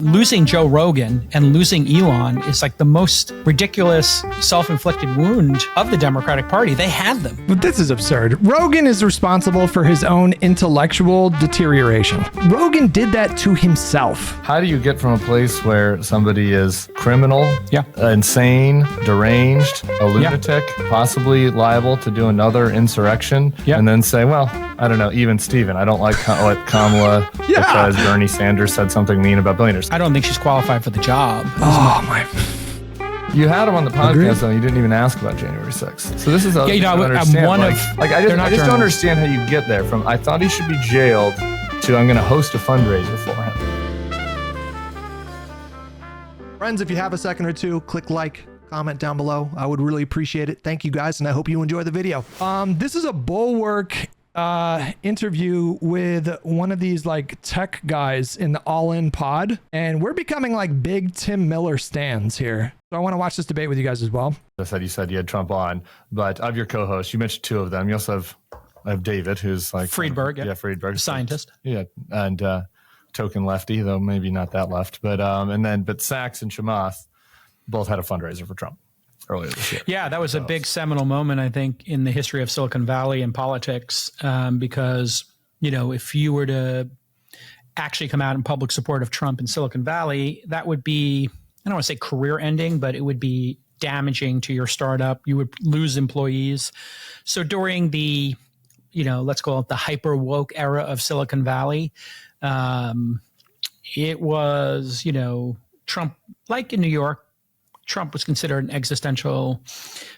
Losing Joe Rogan and losing Elon is like the most ridiculous self-inflicted wound of the Democratic Party. They had them. But this is absurd. Rogan is responsible for his own intellectual deterioration. Rogan did that to himself. How do you get from a place where somebody is criminal, Yeah. insane, deranged, a lunatic, possibly liable to do another insurrection, and then say, well, I don't know, even Steven, I don't like Kamala because Bernie Sanders said something mean about billionaires. I don't think she's qualified for the job. Oh my. You had him on the podcast, though. You didn't even ask about January 6th. So this is I'm one of. I just don't understand how you get there from I thought he should be jailed to I'm going to host a fundraiser for him. Friends, if you have a second or two, click like, comment down below. I would really appreciate it. Thank you guys, and I hope you enjoy the video. This is a Bulwark interview with one of these like tech guys in the All In pod, and we're becoming like big Tim Miller stans here. So I want to watch this debate with you guys as well. You said you had Trump on, but of your co-hosts, you mentioned two of them. You also have David, who's like Friedberg, Friedberg, scientist, and token lefty, though maybe not that left, but Sachs and Chamath both had a fundraiser for Trump earlier this year. Yeah, that was a big seminal moment, I think, in the history of Silicon Valley and politics, because, you know, if you were to actually come out in public support of Trump in Silicon Valley, that would be, I don't want to say career ending, but it would be damaging to your startup. You would lose employees. So during the, you know, let's call it the hyper woke era of Silicon Valley, it was, you know, Trump, like in New York, Trump was considered an existential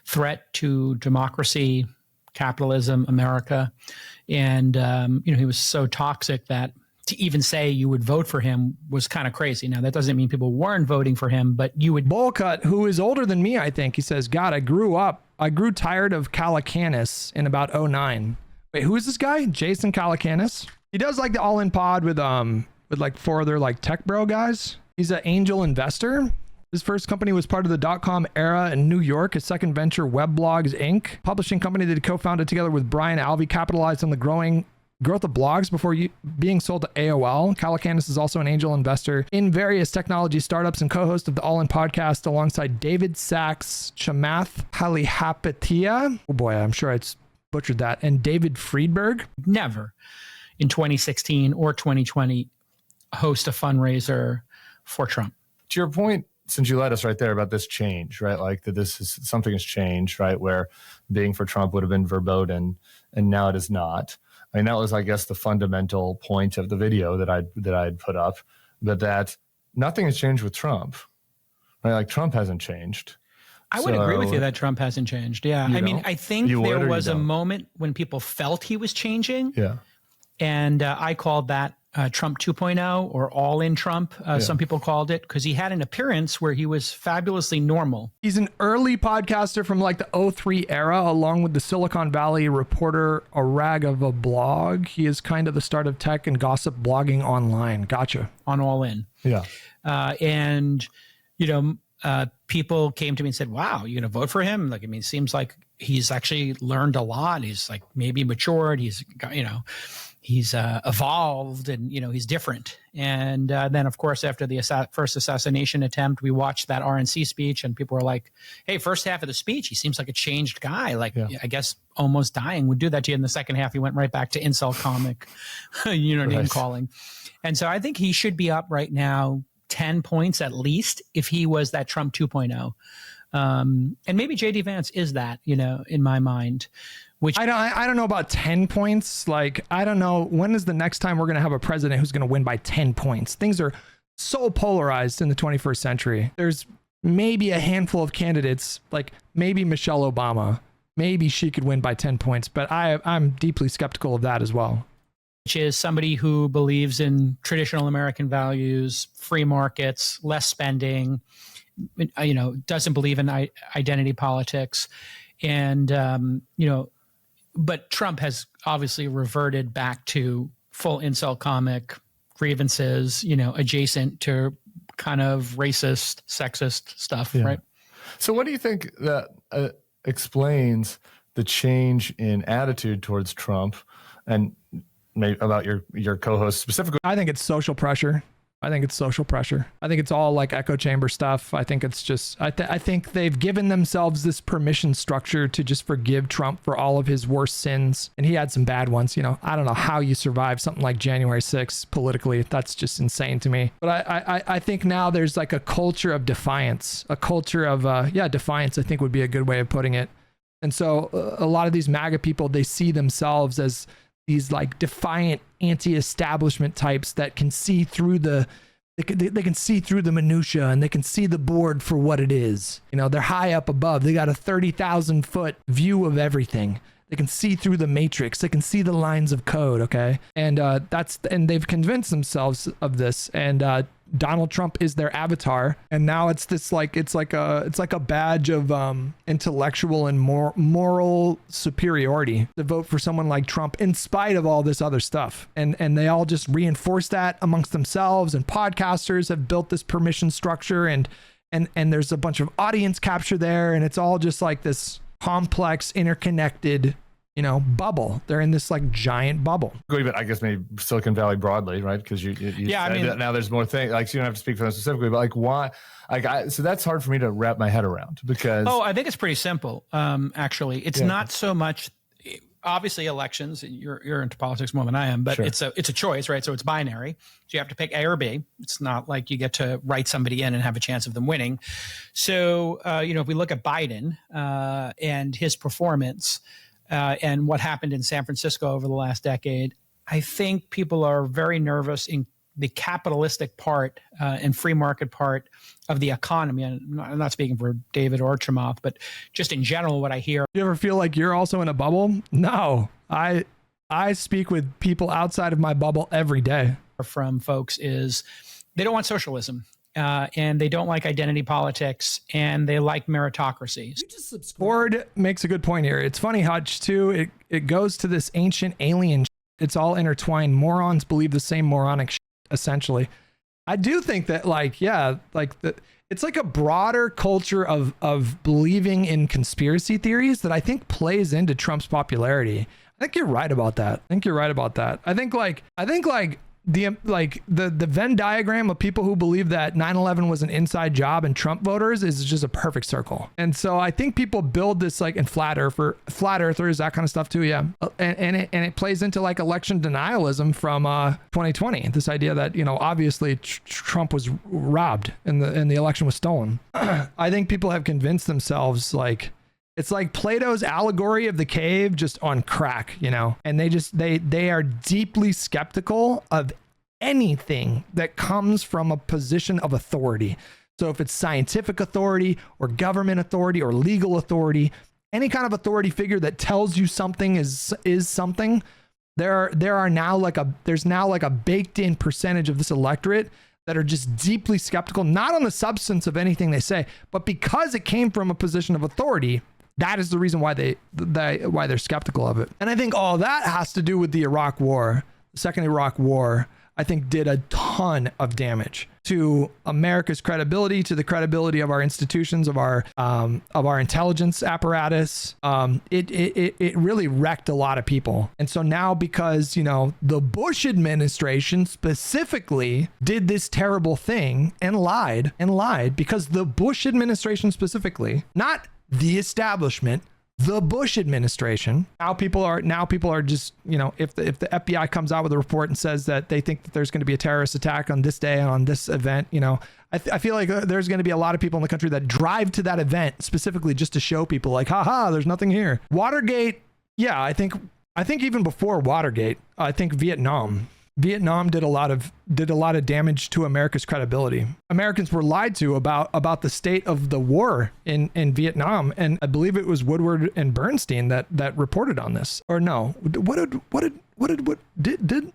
threat to democracy, capitalism, America. And, you know, he was so toxic that to even say you would vote for him was kind of crazy. Now, that doesn't mean people weren't voting for him, but you would. Bowlcut, who is older than me, I think, he says, God, I grew tired of Calacanis in about 2009. Wait, who is this guy? Jason Calacanis? He does like the All In pod with like four other like tech bro guys. He's an angel investor. His first company was part of the .com era in New York. His second venture, Weblogs Inc., publishing company that he co-founded together with Brian Alvey, capitalized on the growth of blogs before being sold to AOL. Calacanis is also an angel investor in various technology startups and co-host of the All In podcast alongside David Sachs, Chamath Palihapitiya. Oh boy, I'm sure I butchered that. And David Friedberg. Never in 2016 or 2020 host a fundraiser for Trump. To your point, since you led us right there about this change, right? Like that this is something has changed, right? Where being for Trump would have been verboten and now it is not. I mean, that was, I guess, the fundamental point of the video that I'd put up, but that nothing has changed with Trump, right? Like Trump hasn't changed. I would agree with you that Trump hasn't changed. Yeah. I mean, I think there was a moment when people felt he was changing. Yeah. And I called that Trump 2.0 or All In Trump, some people called it, because he had an appearance where he was fabulously normal. He's an early podcaster from like the 2003 era, along with the Silicon Valley Reporter, a rag of a blog. He is kind of the start of tech and gossip blogging online. Gotcha. On All In. Yeah. And, you know, people came to me and said, wow, you're going to vote for him? Like, I mean, it seems like he's actually learned a lot. He's like maybe matured. He's got, you know, he's evolved and, you know, he's different. And then, of course, after the first assassination attempt, we watched that RNC speech and people were like, hey, first half of the speech, he seems like a changed guy. Like, I guess almost dying would do that to you. In the second half, he went right back to incel comic, you know, name calling. And so I think he should be up right now 10 points at least if he was that Trump 2.0. And maybe JD Vance is that, you know, in my mind. Which I don't know about 10 points. Like, I don't know. When is the next time we're going to have a president who's going to win by 10 points? Things are so polarized in the 21st century. There's maybe a handful of candidates, like maybe Michelle Obama. Maybe she could win by 10 points, but I'm deeply skeptical of that as well. Which is somebody who believes in traditional American values, free markets, less spending, you know, doesn't believe in identity politics. And, you know, but Trump has obviously reverted back to full incel comic grievances, you know, adjacent to kind of racist, sexist stuff, right? So what do you think that explains the change in attitude towards Trump and maybe about your co-host specifically? I think it's social pressure. I think it's social pressure. I think it's all like echo chamber stuff. I think it's just, I think they've given themselves this permission structure to just forgive Trump for all of his worst sins. And he had some bad ones. You know, I don't know how you survive something like January 6th politically. That's just insane to me. But I think now there's like a culture of defiance, a culture of, defiance, I think would be a good way of putting it. And so a lot of these MAGA people, they see themselves as these like defiant anti-establishment types that can see through they can see through the minutia, and they can see the board for what it is. You know, they're high up above. They got a 30,000 foot view of everything. They can see through the matrix. They can see the lines of code. Okay. And and they've convinced themselves of this. And Donald Trump is their avatar. And now it's this like, it's like a badge of intellectual and moral superiority to vote for someone like Trump in spite of all this other stuff. And they all just reinforce that amongst themselves, and podcasters have built this permission structure, and there's a bunch of audience capture there. And it's all just like this complex, interconnected, you know, bubble. They're in this like giant bubble. But I guess maybe Silicon Valley broadly, right? Because you yeah, I mean, that now there's more things. Like, so you don't have to speak for them specifically, but like why? Like, so that's hard for me to wrap my head around, because I think it's pretty simple. Actually, it's not so much. Obviously, elections. You're into politics more than I am, but sure. it's a choice, right? So it's binary. So you have to pick A or B. It's not like you get to write somebody in and have a chance of them winning. So if we look at Biden and his performance and what happened in San Francisco over the last decade, I think people are very nervous in the capitalistic part and free market part of the economy. And I'm not speaking for David or Chamath, but just in general, what I hear. You ever feel like you're also in a bubble? No, I speak with people outside of my bubble every day. From folks is they don't want socialism. And they don't like identity politics, and they like meritocracy. Ford makes a good point here. It's funny, Hutch, too. It goes to this ancient alien. It's all intertwined. Morons believe the same moronic essentially. I do think that it's like a broader culture of believing in conspiracy theories that I think plays into Trump's popularity. I think you're right about that. I think the Venn diagram of people who believe that 9/11 was an inside job and Trump voters is just a perfect circle. And so I think people build this like, and flat earthers, that kind of stuff too. Yeah. And it plays into like election denialism from 2020. This idea that, you know, obviously Trump was robbed and the election was stolen. I think people have convinced themselves like, it's like Plato's allegory of the cave just on crack, you know, and they are deeply skeptical of anything that comes from a position of authority. So if it's scientific authority or government authority or legal authority, any kind of authority figure that tells you something is something, there's now like a baked in percentage of this electorate that are just deeply skeptical, not on the substance of anything they say, but because it came from a position of authority. That is the reason why they're skeptical of it. And I think all that has to do with the Iraq War. The second Iraq War, I think, did a ton of damage to America's credibility, to the credibility of our institutions, of our intelligence apparatus. It really wrecked a lot of people. And so now, because, you know, the Bush administration specifically did this terrible thing and lied, because the Bush administration specifically, not the establishment, the Bush administration. Now people are just, you know, if the FBI comes out with a report and says that they think that there's going to be a terrorist attack on this day on this event, you know, I feel like there's going to be a lot of people in the country that drive to that event specifically just to show people like, haha, there's nothing here. Watergate. Yeah, I think even before Watergate, I think Vietnam did a lot of damage to America's credibility. Americans were lied to about the state of the war in Vietnam, and I believe it was Woodward and Bernstein that reported on this. Or no,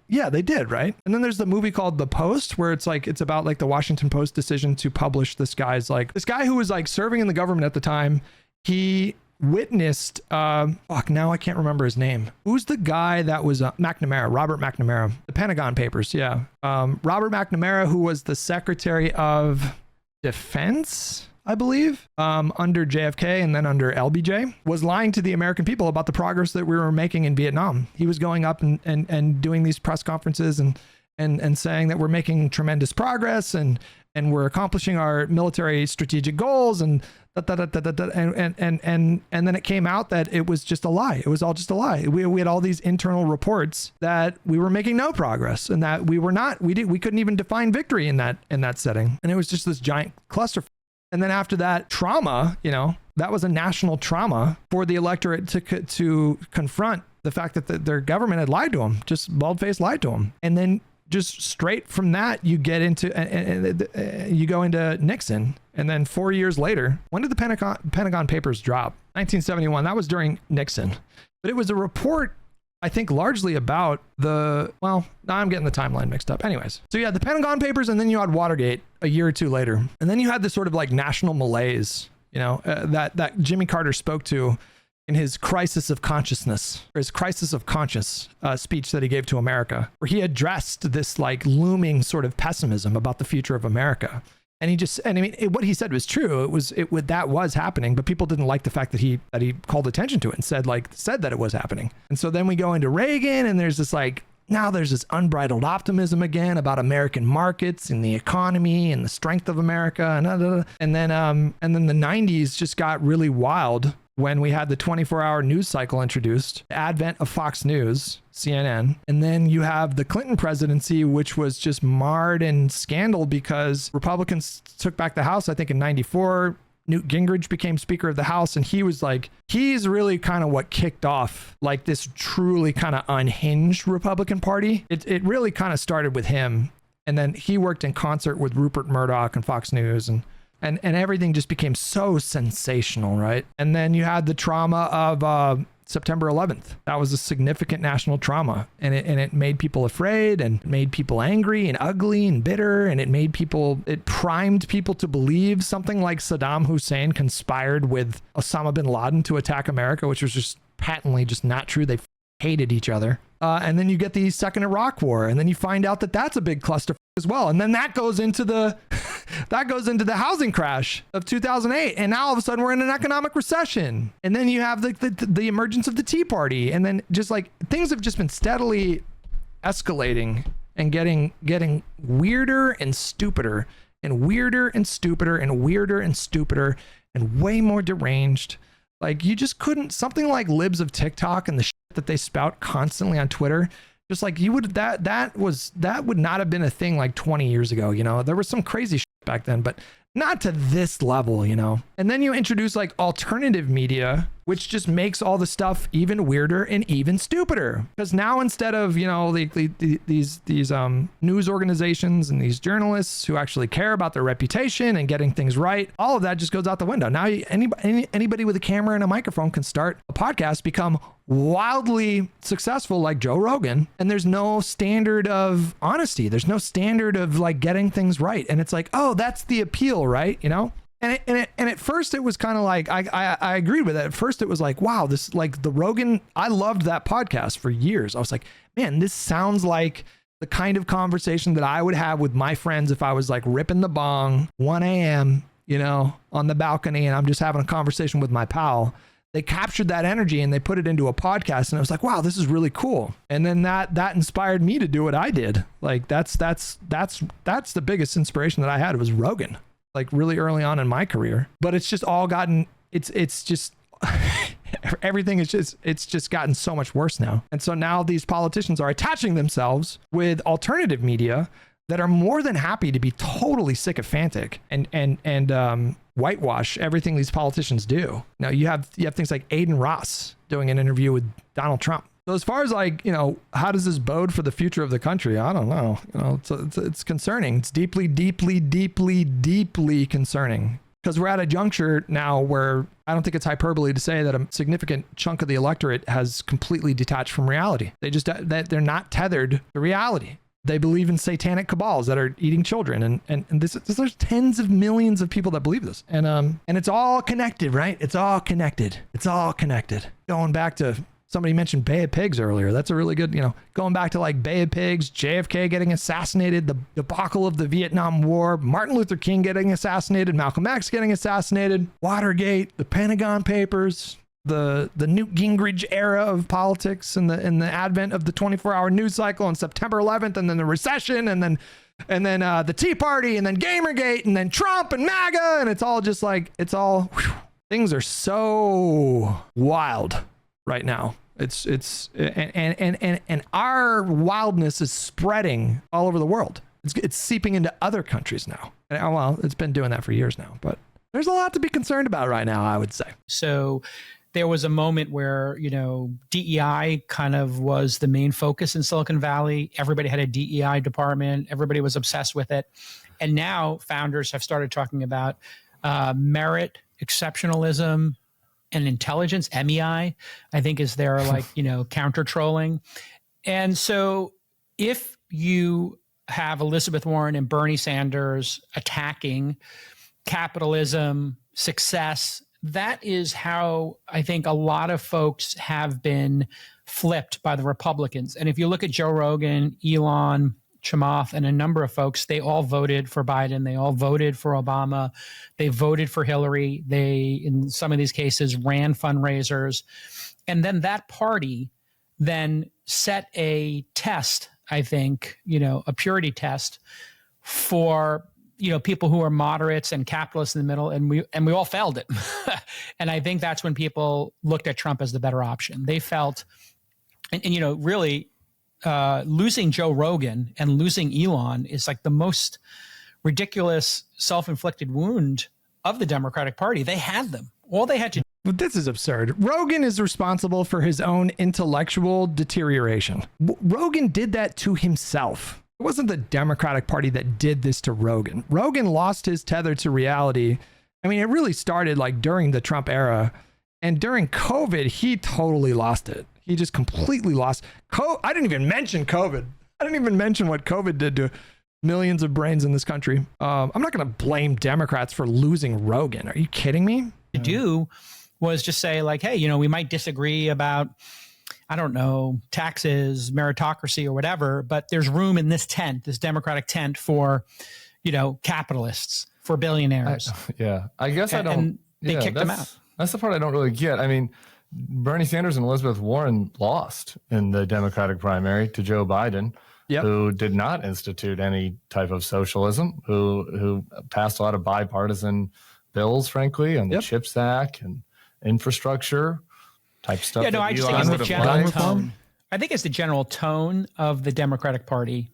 yeah, they did, right? And then there's the movie called The Post, where it's about like the Washington Post decision to publish this guy who was like serving in the government at the time. He witnessed now I can't remember his name. Who's the guy that was Robert McNamara, the Pentagon Papers. Yeah. Robert McNamara, who was the Secretary of Defense, I believe, under JFK and then under LBJ, was lying to the American people about the progress that we were making in Vietnam. He was going up and doing these press conferences and and saying that we're making tremendous progress and we're accomplishing our military strategic goals and and then it came out that it was just a lie. It was all just a lie. We had all these internal reports that we were making no progress and that we couldn't even define victory in that setting. And it was just this giant cluster. And then after that trauma, that was a national trauma for the electorate to confront the fact that their government had lied to them, just bald-faced lied to them. And then just straight from that, you get into you go into Nixon, and then 4 years later, when did the Pentagon Papers drop? 1971. That was during Nixon, but it was a report, I think, largely about now I'm getting the timeline mixed up. Anyways, so you had the Pentagon Papers, and then you had Watergate a year or two later, and then you had this sort of like national malaise, that Jimmy Carter spoke to in his crisis of consciousness, or his crisis of conscience speech that he gave to America, where he addressed this like looming sort of pessimism about the future of America. And what he said was true. That was happening, but people didn't like the fact that he called attention to it and said that it was happening. And so then we go into Reagan, and there's this now there's this unbridled optimism again about American markets and the economy and the strength of America, and then the 90s just got really wild when we had the 24-hour news cycle introduced, the advent of Fox News, CNN, and then you have the Clinton presidency, which was just marred in scandal because Republicans took back the House, I think in 94. Newt Gingrich became Speaker of the House, and he's really kind of what kicked off like this truly kind of unhinged Republican Party. It really kind of started with him, and then he worked in concert with Rupert Murdoch and Fox News, and everything just became so sensational, right? And then you had the trauma of September 11th. That was a significant national trauma, and it made people afraid and made people angry and ugly and bitter, and it primed people to believe something like Saddam Hussein conspired with Osama bin Laden to attack America, which was just patently just not true. They hated each other. And then you get the second Iraq War, and then you find out that that's a big cluster as well. And then that goes into the housing crash of 2008. And now all of a sudden we're in an economic recession. And then you have the emergence of the Tea Party. And then just like things have just been steadily escalating and getting weirder and stupider and weirder and stupider and weirder and stupider and way more deranged. Like you just couldn't, something like libs of TikTok and the shit that they spout constantly on Twitter, just like that would not have been a thing like 20 years ago. There was some crazy shit back then, but not to this level, And then you introduce like alternative media, which just makes all the stuff even weirder and even stupider. Because now instead of, these news organizations and these journalists who actually care about their reputation and getting things right, all of that just goes out the window. Now anybody with a camera and a microphone can start a podcast, become wildly successful like Joe Rogan, and there's no standard of honesty. There's no standard of like getting things right. And it's like, oh, that's the appeal, right? And at first it was kind of like, I agreed with it. At first it was like, wow, this like the Rogan, I loved that podcast for years. I was like, man, this sounds like the kind of conversation that I would have with my friends if I was like ripping the bong 1 a.m., on the balcony, and I'm just having a conversation with my pal. They captured that energy and they put it into a podcast, and I was like, wow, this is really cool. And then that inspired me to do what I did. Like that's the biggest inspiration that I had was Rogan, like really early on in my career. But it's just all gotten, it's just everything is it's just gotten so much worse now. And so now these politicians are attaching themselves with alternative media that are more than happy to be totally sycophantic and whitewash everything these politicians do. Now you have things like Aiden Ross doing an interview with Donald Trump. So as far as like, how does this bode for the future of the country? I don't know. It's concerning. It's deeply, deeply, deeply, deeply concerning, because we're at a juncture now where I don't think it's hyperbole to say that a significant chunk of the electorate has completely detached from reality. That they're not tethered to reality. They believe in satanic cabals that are eating children, and there's tens of millions of people that believe this, and it's all connected, right? It's all connected. It's all connected. Going back to, somebody mentioned Bay of Pigs earlier. That's a really good, going back to like Bay of Pigs, JFK getting assassinated, the debacle of the Vietnam War, Martin Luther King getting assassinated, Malcolm X getting assassinated, Watergate, the Pentagon Papers. the Newt Gingrich era of politics and the advent of the 24-hour news cycle on September 11th, and then the recession, and then the Tea Party, and then Gamergate, and then Trump and MAGA, and it's all just like, things are so wild right now. And our wildness is spreading all over the world. It's seeping into other countries now. And, well, it's been doing that for years now, but there's a lot to be concerned about right now, I would say. So there was a moment where, DEI kind of was the main focus in Silicon Valley. Everybody had a DEI department. Everybody was obsessed with it. And now founders have started talking about merit, exceptionalism, and intelligence. MEI, I think, is their counter trolling. And so if you have Elizabeth Warren and Bernie Sanders attacking capitalism, success, that is how I think a lot of folks have been flipped by the Republicans. And if you look at Joe Rogan, Elon, Chamath, and a number of folks, they all voted for Biden. They all voted for Obama. They voted for Hillary. They, in some of these cases, ran fundraisers. And then that party then set a test, I think, a purity test for people who are moderates and capitalists in the middle, and we all failed it. And I think that's when people looked at Trump as the better option. They felt, and really losing Joe Rogan and losing Elon is like the most ridiculous self-inflicted wound of the Democratic Party. They had them. All they had to But this is absurd. Rogan is responsible for his own intellectual deterioration. Rogan did that to himself. It wasn't the Democratic Party that did this to Rogan. Rogan lost his tether to reality. I mean, it really started like during the Trump era, and during COVID, he totally lost it. He just completely lost. I didn't even mention COVID. I didn't even mention what COVID did to millions of brains in this country. I'm not going to blame Democrats for losing Rogan. Are you kidding me? To do was just say like, hey, we might disagree about, I don't know, taxes, meritocracy, or whatever, but there's room in this tent, this Democratic tent, for, capitalists, for billionaires. I guess I don't. And they kicked them out. That's the part I don't really get. I mean, Bernie Sanders and Elizabeth Warren lost in the Democratic primary to Joe Biden, who did not institute any type of socialism, who passed a lot of bipartisan bills, frankly, and the CHIPS Act and infrastructure type stuff. Yeah, no, I just think it's the general tone. I think it's the general tone of the Democratic Party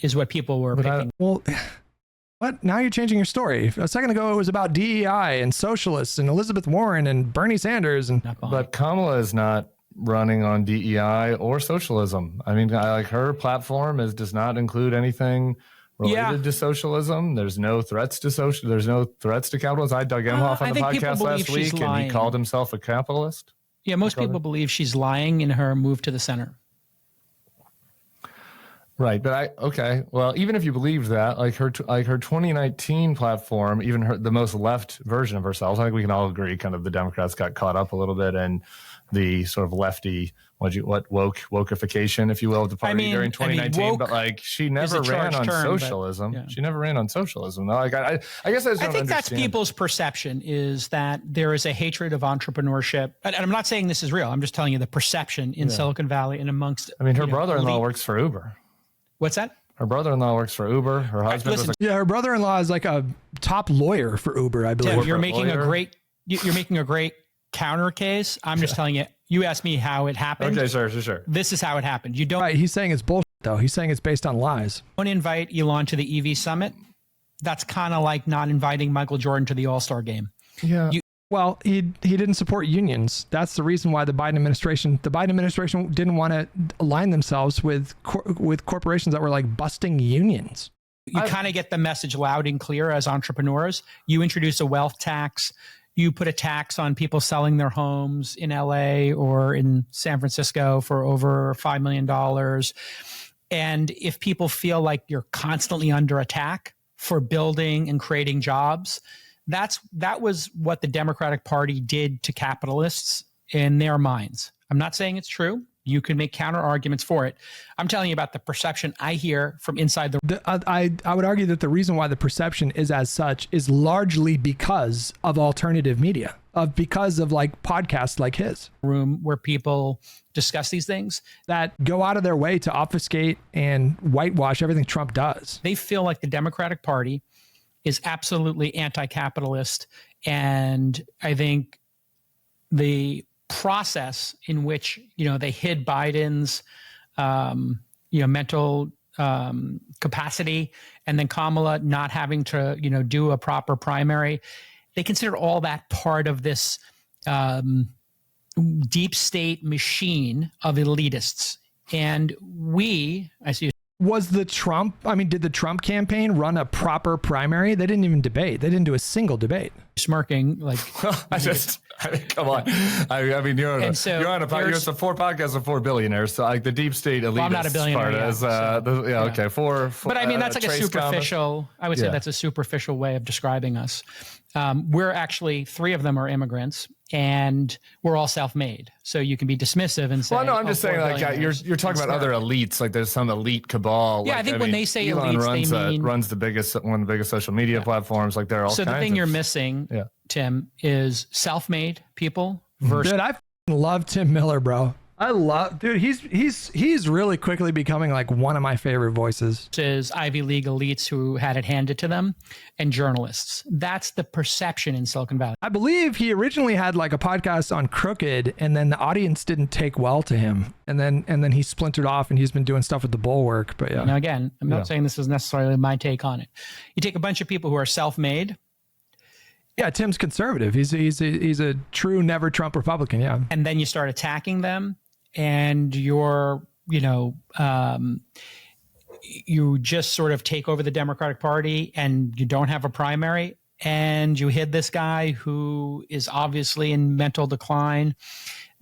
is what people were picking. What? Now you're changing your story. A second ago, it was about DEI and socialists and Elizabeth Warren and Bernie Sanders. But Kamala is not running on DEI or socialism. I mean, like her platform does not include anything related to socialism. There's no threats to There's no threats to capitalism. I dug Emhoff on the podcast last week, and he called himself a capitalist. Yeah, most people believe she's lying in her move to the center. Right, but well, even if you believe that, like her 2019 platform, even the most left version of herself, I think we can all agree, kind of the Democrats got caught up a little bit in the sort of lefty, wokeification, if you will, of the party during 2019. Woke, but like she never ran on socialism. She never ran on socialism. Like I guess I think that's people's perception, is that there is a hatred of entrepreneurship. And I'm not saying this is real. I'm just telling you the perception in Silicon Valley and amongst. I mean, her brother-in-law works for Uber. What's that? Her brother-in-law works for Uber. Her husband her brother-in-law is like a top lawyer for Uber, I believe. Yeah, you're making a great counter case. I'm just telling you. You asked me how it happened. Okay, sure. This is how it happened. You don't. Right, he's saying it's bullshit though. He's saying it's based on lies. Don't invite Elon to the EV summit. That's kind of like not inviting Michael Jordan to the All-Star game. Yeah. Well, he didn't support unions. That's the reason why the Biden administration didn't want to align themselves with corporations that were like busting unions. You kind of get the message loud and clear as entrepreneurs. You introduce a wealth tax. You put a tax on people selling their homes in LA or in San Francisco for over $5 million. And if people feel like you're constantly under attack for building and creating jobs, that was what the Democratic Party did to capitalists in their minds. I'm not saying it's true. You can make counter arguments for it. I'm telling you about the perception I hear from inside the. I would argue that the reason why the perception is as such is largely because of alternative media, because of like podcasts like his room where people discuss these things that go out of their way to obfuscate and whitewash everything Trump does. They feel like the Democratic Party is absolutely anti-capitalist. And I think the process in which, they hid Biden's, mental capacity, and then Kamala not having to, do a proper primary, they consider all that part of this deep state machine of elitists. And did the Trump campaign run a proper primary? They didn't even debate. They didn't do a single debate. Smirking like, come on. You're on it's a 4 podcast of 4 billionaires. So like the deep state elite. I'm not a billionaire. Okay. But I mean, that's like a superficial, I would say that's a superficial way of describing us. We're actually, 3 of them are immigrants, and we're all self-made. So you can be dismissive and say, well, no, I'm just saying, like, you're talking about other elites. Like there's some elite cabal. Yeah, I think they say Elon elites, they mean runs one of the biggest social media platforms. Like they're all. So the thing you're missing, Tim, is self-made people versus. Dude, I love Tim Miller, bro. He's really quickly becoming like one of my favorite voices. Is Ivy League elites who had it handed to them, and journalists. That's the perception in Silicon Valley. I believe he originally had like a podcast on Crooked, and then the audience didn't take well to him, and then he splintered off, and he's been doing stuff with the Bulwark. But yeah. Now again, I'm not saying this is necessarily my take on it. You take a bunch of people who are self-made. Yeah, Tim's conservative. He's a true never Trump Republican. Yeah, and then you start attacking them. And you just sort of take over the Democratic Party, and you don't have a primary, and you hid this guy who is obviously in mental decline.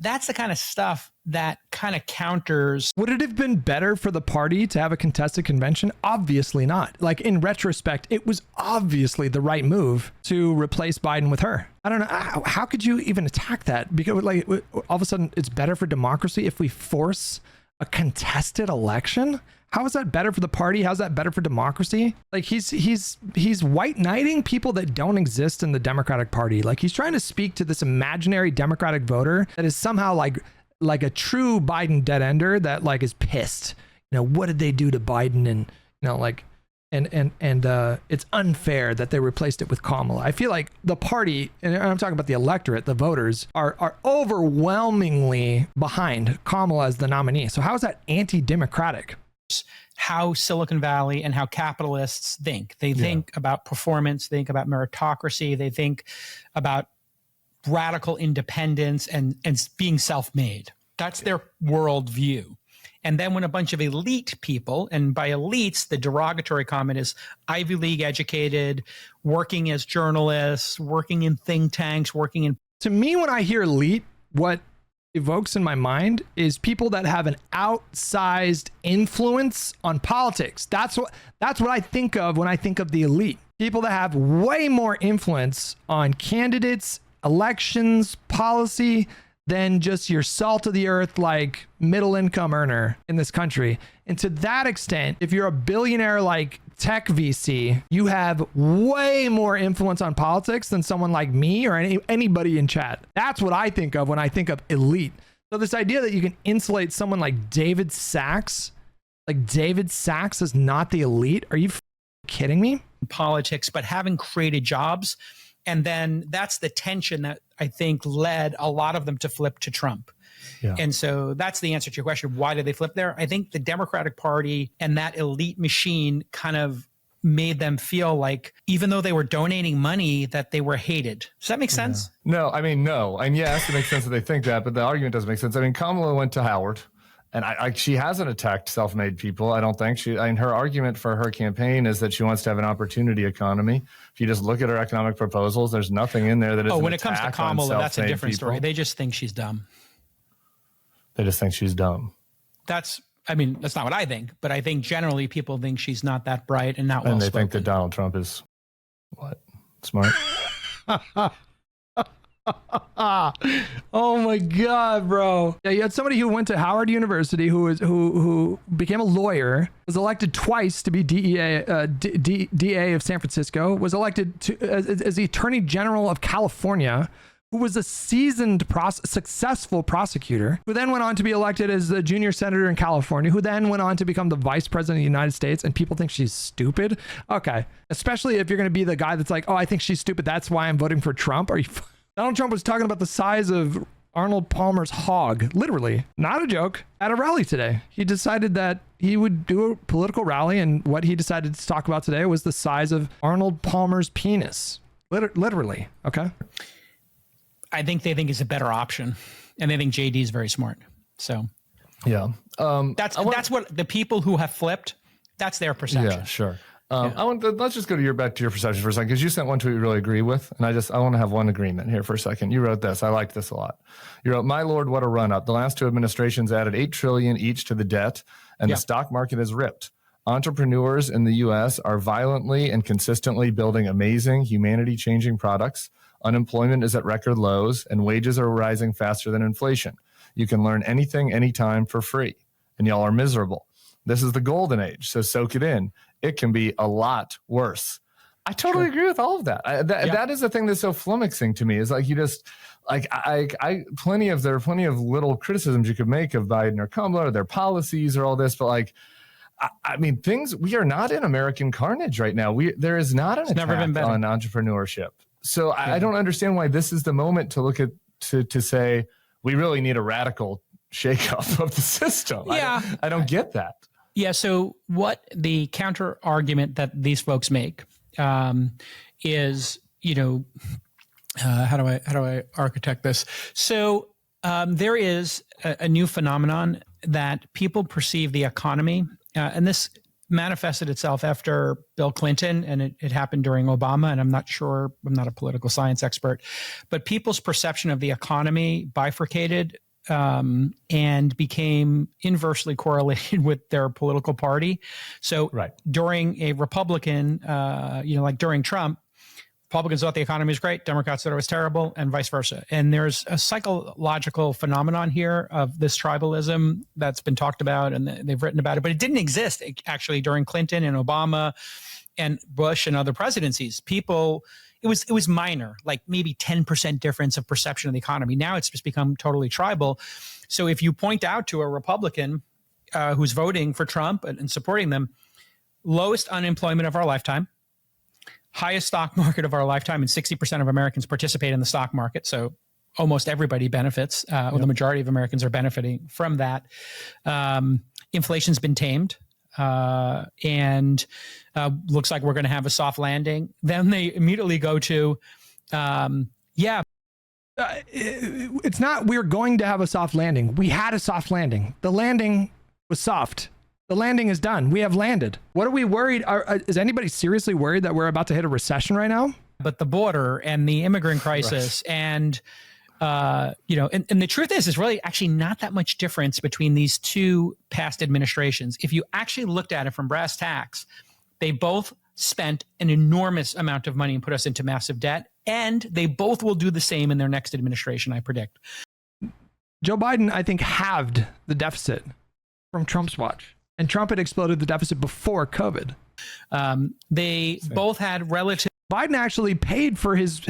That's the kind of stuff that kind of counters. Would it have been better for the party to have a contested convention? Obviously not. Like, in retrospect, it was obviously the right move to replace Biden with her. I don't know. How could you even attack that? Because like all of a sudden it's better for democracy if we force a contested election? How is that better for the party? How's that better for democracy? Like he's white knighting people that don't exist in the Democratic Party. Like he's trying to speak to this imaginary Democratic voter that is somehow like a true Biden dead ender that like is pissed. What did they do to Biden? And and it's unfair that they replaced it with Kamala. I feel like the party, and I'm talking about the electorate, the voters, are overwhelmingly behind Kamala as the nominee. So how is that anti-democratic? How Silicon Valley and how capitalists think. They think about performance, they think about meritocracy, they think about radical independence and being self-made. That's their worldview. And then when a bunch of elite people, and by elites, the derogatory comment is Ivy League educated, working as journalists, working in think tanks, working in. To me, when I hear elite, what evokes in my mind is people that have an outsized influence on politics. That's what I think of when I think of the elite. People that have way more influence on candidates, elections, policy than just your salt of the earth, like middle income earner in this country. And to that extent, if you're a billionaire like tech VC, you have way more influence on politics than someone like me or anybody in chat. That's what I think of when I think of elite. So this idea that you can insulate someone like David Sachs is not the elite. Are you kidding me? Politics, but having created jobs. And then that's the tension that I think led a lot of them to flip to Trump. Yeah. And so that's the answer to your question. Why did they flip there? I think the Democratic Party and that elite machine kind of made them feel like, even though they were donating money, that they were hated. Does that make sense? Yeah. No, I mean, no. And yes, it makes sense that they think that, but the argument doesn't make sense. I mean, Kamala went to Howard. And she hasn't attacked self-made people. I don't think her argument for her campaign is that she wants to have an opportunity economy. If you just look at her economic proposals, there's nothing in there that is. When it comes to Kamala, that's a different story. They just think she's dumb. They just think she's dumb. That's not what I think, but I think generally people think she's not that bright and not well spoken. And they think that Donald Trump is what? Smart? Oh my God, bro. Yeah, you had somebody who went to Howard University who became a lawyer, was elected twice to be DA of San Francisco, was elected as the Attorney General of California, who was a seasoned, successful prosecutor, who then went on to be elected as the junior senator in California, who then went on to become the vice president of the United States, and people think she's stupid? Okay. Especially if you're going to be the guy that's like, oh, I think she's stupid, that's why I'm voting for Trump. Are you... Donald Trump was talking about the size of Arnold Palmer's hog, literally, not a joke, at a rally today. He decided that he would do a political rally, and what he decided to talk about today was the size of Arnold Palmer's penis. Literally, okay? I think they think it's a better option, and they think JD is very smart. So, yeah, that's what the people who have flipped. That's their perception. Yeah, sure. Let's just go back to your perception for a second, because you sent one tweet you really agree with, and I want to have one agreement here for a second. You wrote this. I liked this a lot. You wrote, "My Lord, what a run up! The last two administrations added $8 trillion each to the debt, and the stock market has ripped. Entrepreneurs in the U.S. are violently and consistently building amazing, humanity-changing products. Unemployment is at record lows, and wages are rising faster than inflation. You can learn anything, anytime for free, and y'all are miserable. This is the golden age, so soak it in. It can be a lot worse." I totally agree with all of that. That is the thing that's so flummoxing to me, is like, you just like, there are plenty of little criticisms you could make of Biden or Kamala or their policies or all this, but like, I mean, we are not in American carnage right now. There is not an attack on entrepreneurship. So I don't understand why this is the moment to look at, to say, we really need a radical shakeup of the system. Yeah. I don't get that. Yeah. So what the counter argument that these folks make is, how do I architect this? So there is a new phenomenon that people perceive the economy, and this manifested itself after Bill Clinton, and it happened during Obama. And I'm not a political science expert, but people's perception of the economy bifurcated and became inversely correlated with their political party. So during a Republican, like during Trump, Republicans thought the economy was great, Democrats thought it was terrible, and vice versa. And there's a psychological phenomenon here of this tribalism that's been talked about, and they've written about it, but it didn't exist actually during Clinton and Obama and Bush and other presidencies. It was minor, like maybe 10% difference of perception of the economy. Now it's just become totally tribal. So if you point out to a Republican who's voting for Trump and supporting them, lowest unemployment of our lifetime, highest stock market of our lifetime, and 60% of Americans participate in the stock market. So almost everybody benefits, or the majority of Americans are benefiting from that. Inflation's been tamed. And looks like we're going to have a soft landing. Then they immediately go to, it's not we're going to have a soft landing. We had a soft landing. The landing was soft. The landing is done. We have landed. What are we worried? Is anybody seriously worried that we're about to hit a recession right now? But the border and the immigrant crisis and and the truth is really actually not that much difference between these two past administrations. If you actually looked at it from brass tacks, they both spent an enormous amount of money and put us into massive debt, and they both will do the same in their next administration, I predict. Joe Biden, I think, halved the deficit from Trump's watch, and Trump had exploded the deficit before COVID. They both had relative. Biden actually paid for his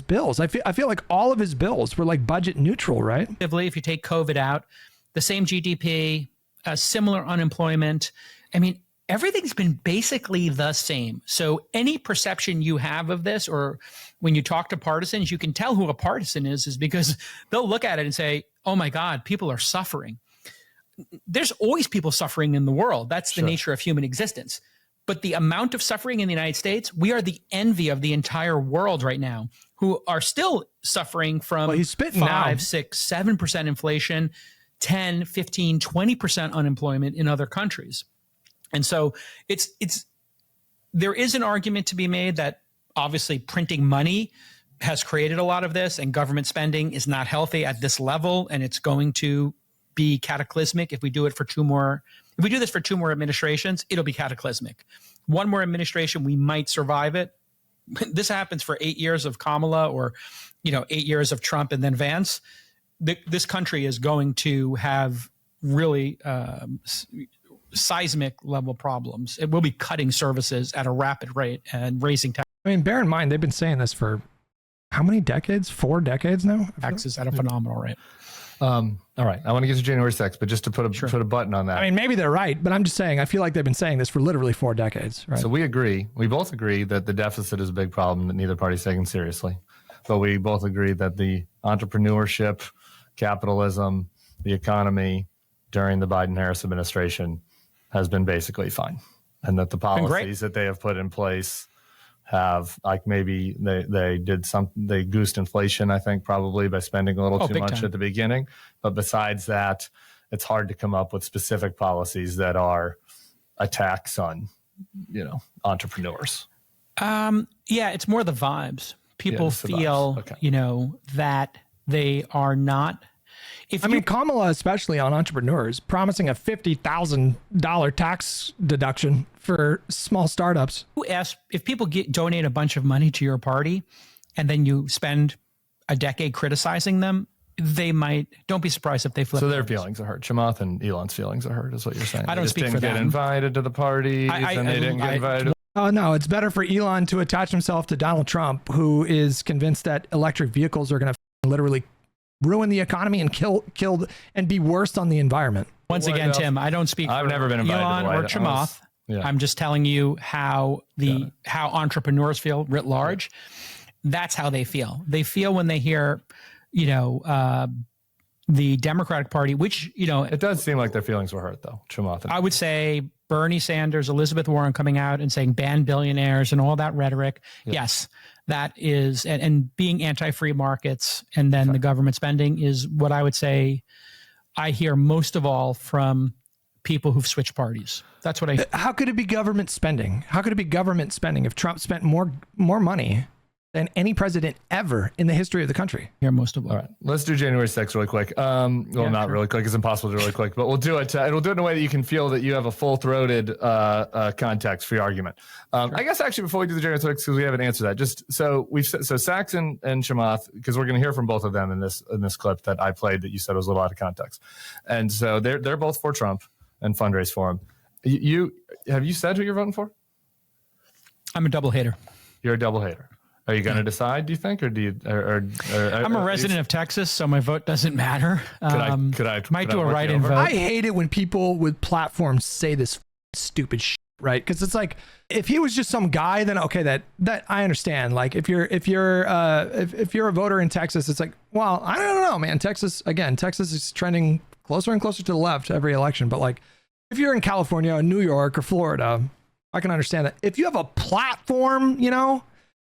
bills. I feel like all of his bills were like budget neutral, right? If you take COVID out, the same GDP, similar unemployment. I mean, everything's been basically the same. So any perception you have of this, or when you talk to partisans, you can tell who a partisan is because they'll look at it and say, oh my God, people are suffering. There's always people suffering in the world. That's the nature of human existence. But the amount of suffering in the United States, we are the envy of the entire world right now, who are still suffering from 5, 6, 7% inflation, 10, 15, 20% unemployment in other countries. And so there is an argument to be made that obviously printing money has created a lot of this, and government spending is not healthy at this level, and it's going to be cataclysmic if we do it for two more. If we do this for two more administrations, it'll be cataclysmic. One more administration, we might survive it. this happens for 8 years of Kamala or, 8 years of Trump and then Vance, this country is going to have really seismic level problems. It will be cutting services at a rapid rate and raising taxes. I mean, bear in mind, they've been saying this for how many decades? 4 decades now? Taxes at a phenomenal rate. All right. I want to get to January 6th, but just to put a button on that. I mean, maybe they're right, but I'm just saying, I feel like they've been saying this for literally 4 decades. Right? So we both agree that the deficit is a big problem that neither party is taking seriously. But we both agree that the entrepreneurship, capitalism, the economy during the Biden-Harris administration has been basically fine. And that the policies that they have put in place have, like, maybe they goosed inflation, I think, probably by spending a little too much time at the beginning. But besides that, it's hard to come up with specific policies that are attacks on, entrepreneurs. Yeah, it's more the vibes. People feel, that they are not. Kamala, especially on entrepreneurs, promising a $50,000 tax deduction for small startups. If people donate a bunch of money to your party and then you spend a decade criticizing them, don't be surprised if they flip. So their feelings are hurt. Chamath and Elon's feelings are hurt, is what you're saying. I don't speak for them. They didn't get invited to the party, and they didn't get invited. Oh, no, it's better for Elon to attach himself to Donald Trump, who is convinced that electric vehicles are going to literally ruin the economy and kill and be worse on the environment. Once again, Tim, I don't speak I've for never been invited Elon or Chamath. I'm just telling you how entrepreneurs feel writ large. That's how they feel. They feel when they hear, the Democratic Party, which, it does seem like their feelings were hurt, though. Chamath. I would say Bernie Sanders, Elizabeth Warren coming out and saying ban billionaires and all that rhetoric. Yeah. Yes, that is, and being anti-free markets and then the government spending is what I would say I hear most of all from people who've switched parties. That's what I. How could it be government spending? How could it be government spending if Trump spent more money than any president ever in the history of the country? Hear most of all. All right, let's do January 6th really quick. Not really quick. It's impossible to do really quick, but we'll do it. We'll do it in a way that you can feel that you have a full-throated context for your argument. I guess actually before we do the January 6th, because we haven't answered that, just so Saxon and Chamath, because we're going to hear from both of them in this clip that I played that you said was a little out of context, and so they're both for Trump and fundraise for him. Have you said who you're voting for? I'm a double hater. You're a double hater. Are you going to decide, do you think, or do you? I'm a resident of Texas, so my vote doesn't matter. Could I might do a write-in vote. I hate it when people with platforms say this stupid shit, right? Because it's like, if he was just some guy, then okay, that I understand. Like if you're a voter in Texas, it's like, well, I don't know, man. Texas is trending closer and closer to the left every election. But like, if you're in California, or New York, or Florida, I can understand that. If you have a platform,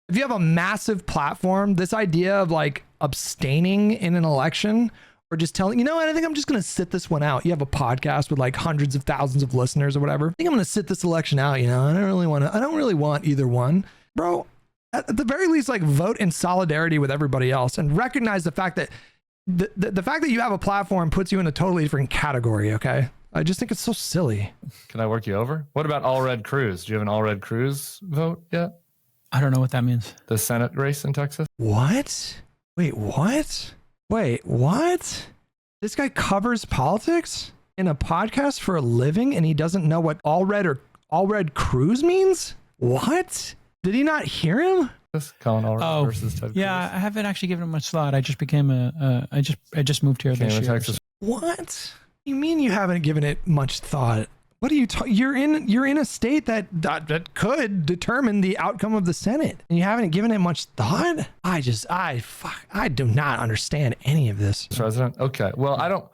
if you have a massive platform, this idea of like abstaining in an election or just telling, what, I think I'm just going to sit this one out. You have a podcast with like hundreds of thousands of listeners or whatever. I think I'm going to sit this election out. I don't really want either one, bro. At the very least, like vote in solidarity with everybody else and recognize the fact that the fact that you have a platform puts you in a totally different category. Okay. I just think it's so silly. Can I work you over? What about All Red Cruz? Do you have an All Red Cruz vote yet? I don't know what that means. The Senate race in Texas? What? Wait, what? This guy covers politics in a podcast for a living and he doesn't know what All Red Cruz means? What? Did he not hear him? Colin All Red versus Ted Cruz. I haven't actually given him much thought. I just became I just moved here this year. Texas. What? You mean you haven't given it much thought? What are you talking? You're in a state that could determine the outcome of the Senate, and you haven't given it much thought. I do not understand any of this. President. Okay. Well, I don't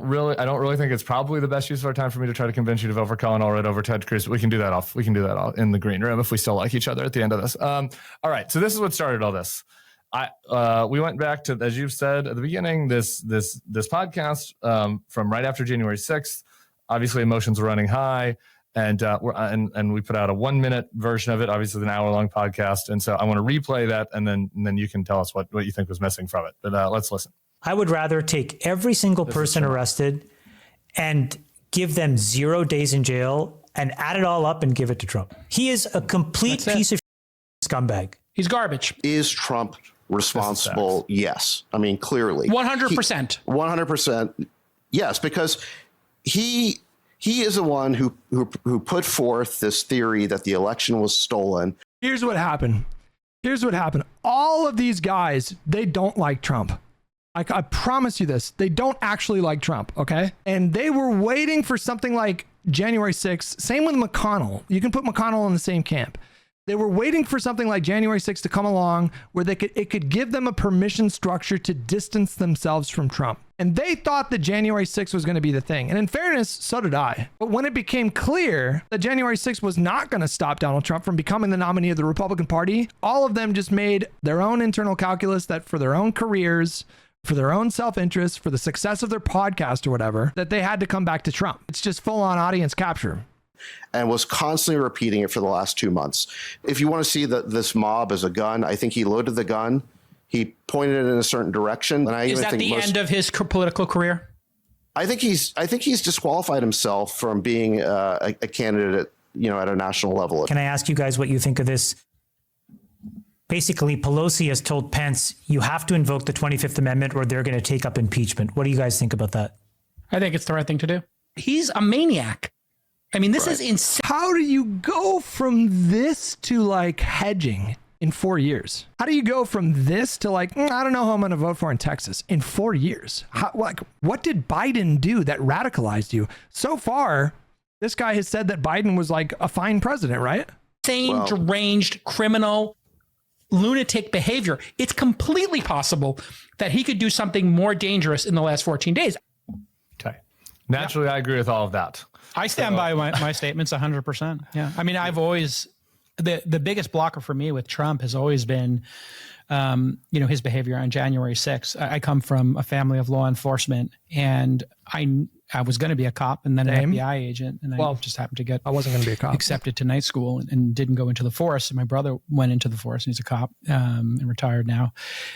really think it's probably the best use of our time for me to try to convince you to vote for Colin Allred over Ted Cruz. We can do that all in the green room if we still like each other at the end of this. All right. So this is what started all this. We went back to, as you've said at the beginning, this podcast from right after January 6th. Obviously, emotions were running high, and we put out a 1-minute version of it. Obviously, it's an hour-long podcast, and so I want to replay that, and then you can tell us what you think was missing from it. But let's listen. I would rather take every single person arrested and give them 0 days in jail and add it all up and give it to Trump. He is a complete piece of shit. This scumbag. He's garbage. Is Trump responsible? Yes. I mean, clearly. 100%. 100%. Yes, because he is the one who put forth this theory that the election was stolen. Here's what happened. All of these guys, they don't like Trump. I promise you this. They don't actually like Trump, okay? And they were waiting for something like January 6th. Same with McConnell. You can put McConnell in the same camp. They were waiting for something like January 6th to come along where it could give them a permission structure to distance themselves from Trump. And they thought that January 6th was going to be the thing. And in fairness, so did I. But when it became clear that January 6th was not going to stop Donald Trump from becoming the nominee of the Republican Party, all of them just made their own internal calculus that for their own careers, for their own self-interest, for the success of their podcast or whatever, that they had to come back to Trump. It's just full-on audience capture. And was constantly repeating it for the last 2 months. If you want to see this mob as a gun, I think he loaded the gun. He pointed it in a certain direction. And Is that the end of his political career? I think he's disqualified himself from being a candidate, at a national level. Can I ask you guys what you think of this? Basically, Pelosi has told Pence, you have to invoke the 25th Amendment or they're going to take up impeachment. What do you guys think about that? I think it's the right thing to do. He's a maniac. I mean, this is insane. How do you go from this to like hedging in 4 years? How do you go from this to like, I don't know who I'm going to vote for in Texas in 4 years? What did Biden do that radicalized you? So far, this guy has said that Biden was like a fine president, right? Insane, deranged, criminal, lunatic behavior. It's completely possible that he could do something more dangerous in the last 14 days. Okay. Naturally, I agree with all of that. I stand by my statements 100%. Yeah. I mean, I've always, the biggest blocker for me with Trump has always been, his behavior on January 6th. I come from a family of law enforcement, and I was going to be a cop and then an FBI agent. And I just happened to I wasn't going to be a cop. Accepted to night school and didn't go into the force. And my brother went into the force, and he's a cop and retired now.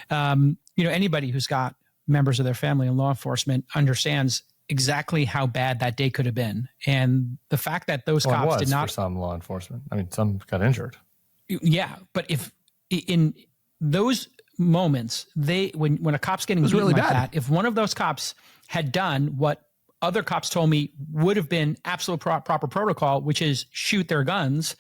Anybody who's got members of their family in law enforcement understands exactly how bad that day could have been. And the fact that those cops did not, for some law enforcement, I mean, some got injured. Yeah. But if in those moments, when a cop's getting beaten really like bad. that, if one of those cops had done what other cops told me would have been absolute proper protocol, which is shoot their guns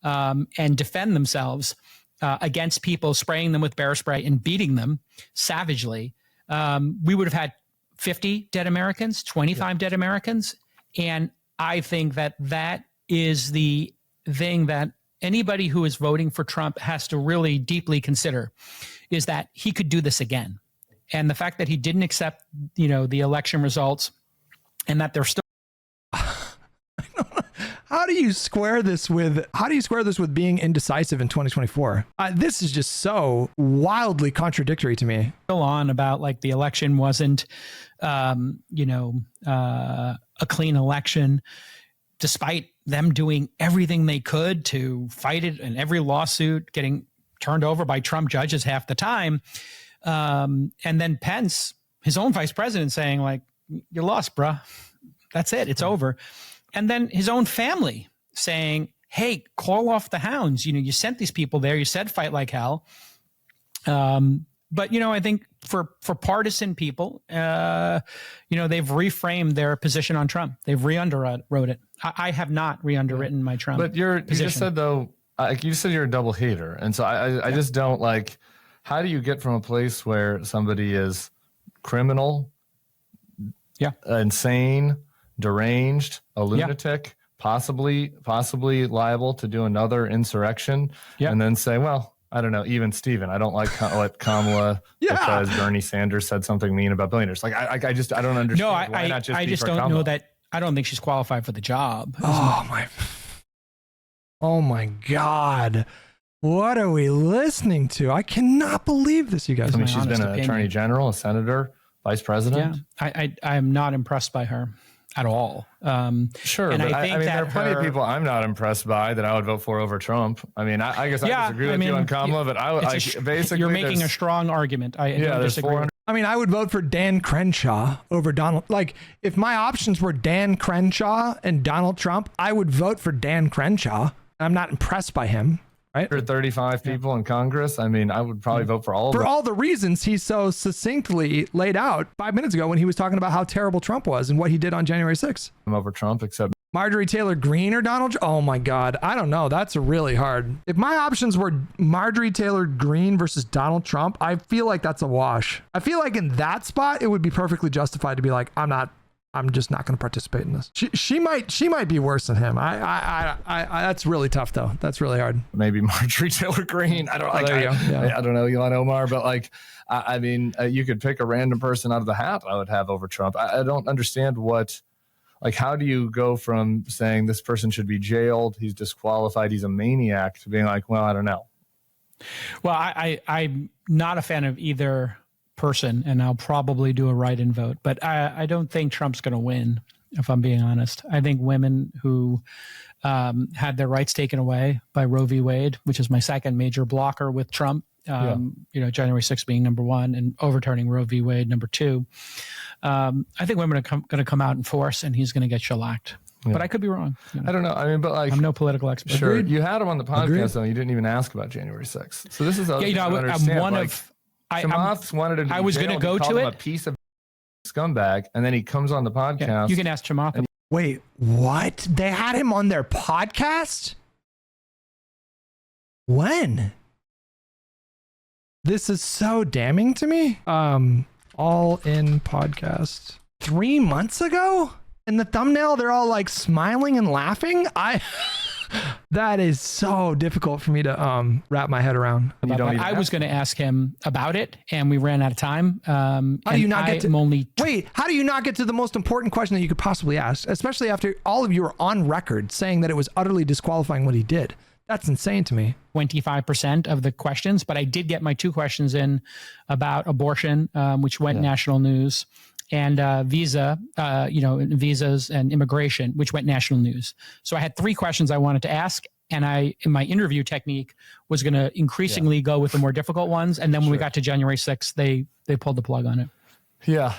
and defend themselves against people, spraying them with bear spray and beating them savagely, we would have had 50 dead Americans, 25 dead Americans. And I think that is the thing that anybody who is voting for Trump has to really deeply consider, is that he could do this again. And the fact that he didn't accept, the election results, and that they're still. How do you square this with being indecisive in 2024? This is just so wildly contradictory to me. On about like the election wasn't, a clean election, despite them doing everything they could to fight it, and every lawsuit getting turned over by Trump judges half the time. And then Pence, his own vice president, saying like, you lost, bruh. That's it. It's over. And then his own family saying, hey, call off the hounds. You sent these people there. You said fight like hell. But, I think for partisan people, they've reframed their position on Trump. They've re-underwrote it. I have not re-underwritten my Trump. But you just said, though, you said you're a double hater. And so I just don't like, how do you get from a place where somebody is criminal, insane, deranged, a lunatic, possibly liable to do another insurrection, and then say, well, I don't know, even Steven, I don't like what Kamala because Bernie Sanders said something mean about billionaires. Like, I don't understand. No, I just don't know that. I don't think she's qualified for the job. Oh my God. What are we listening to? I cannot believe this, you guys. I mean, she's been an attorney general, a senator, vice president. Yeah, I am not impressed by her at all. Sure, and but I think there are plenty of people I'm not impressed by that I would vote for over Trump. I mean, I guess I disagree with you on Kamala, but basically you're making a strong argument. I don't disagree. I would vote for Dan Crenshaw over Donald. Like, if my options were Dan Crenshaw and Donald Trump, I would vote for Dan Crenshaw. I'm not impressed by him. right? 35 people in Congress. I mean, I would probably vote for all of For them. all the reasons he so succinctly laid out 5 minutes ago when he was talking about how terrible Trump was and what he did on January 6th. Over Trump, except Marjorie Taylor Greene or Donald Trump? Oh my God. I don't know. That's really hard. If my options were Marjorie Taylor Greene versus Donald Trump, I feel like that's a wash. I feel like in that spot, it would be perfectly justified to be like, I'm just not going to participate in this. She might be worse than him. That's really tough though. That's really hard. maybe Marjorie Taylor Greene. I don't like. There you go. Yeah. I don't know Ilhan Omar, but like, I mean, you could pick a random person out of the hat. I would have over Trump. I don't understand what. Like, how do you go from saying this person should be jailed, he's disqualified, he's a maniac, to being like, well, I don't know. Well, I'm not a fan of either person, and I'll probably do a write-in vote. But I don't think Trump's going to win, if I'm being honest. I think women who had their rights taken away by Roe v. Wade, which is my second major blocker with Trump, January 6th being number one and overturning Roe v. Wade number two. I think women are going to come out in force, and he's going to get shellacked. Yeah. But I could be wrong. You know? I don't know. I mean, but like, I'm no political expert. Sure, you had him on the podcast, though. You didn't even ask about January 6th. So this is I'm one of. Chamath wanted him to I was going to go to it. A piece of scumbag, and then he comes on the podcast. Yeah, you can ask Chamath. Wait, what? They had him on their podcast? When? This is so damning to me. All in podcast 3 months ago. In the thumbnail, they're all like smiling and laughing. That is so difficult for me to wrap my head around. I was going to ask him about it, and we ran out of time. How do you not get to wait? How do you not get to the most important question that you could possibly ask, especially after all of you are on record saying that it was utterly disqualifying what he did? That's insane to me. 25% of the questions, but I did get my 2 questions in about abortion, which went national news, and visas and immigration, which went national news. So I had 3 questions I wanted to ask, and in my interview technique, was going to increasingly go with the more difficult ones. And then when we got to January 6th, they pulled the plug on it. Yeah,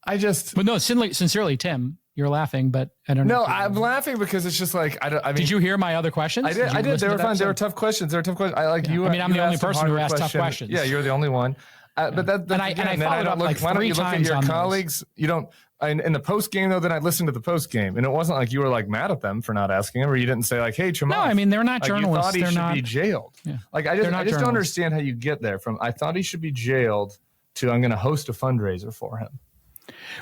But no, sincerely, Tim. You're laughing, but I don't know. No, I'm laughing because it's just like, I mean, did you hear my other questions? I did. They were fun. They were tough questions. I mean, I'm the only person who asked tough questions. Yeah, you're the only one. But I followed up like 3 times. Why don't you look at your colleagues? You don't. In the post game though, then I listened to the post game, and it wasn't like you were like mad at them for not asking him, or you didn't say like, "Hey, Chamath." No, I mean they're not journalists. You thought he should be jailed. Yeah. Like I just don't understand how you get there from I thought he should be jailed to I'm going to host a fundraiser for him.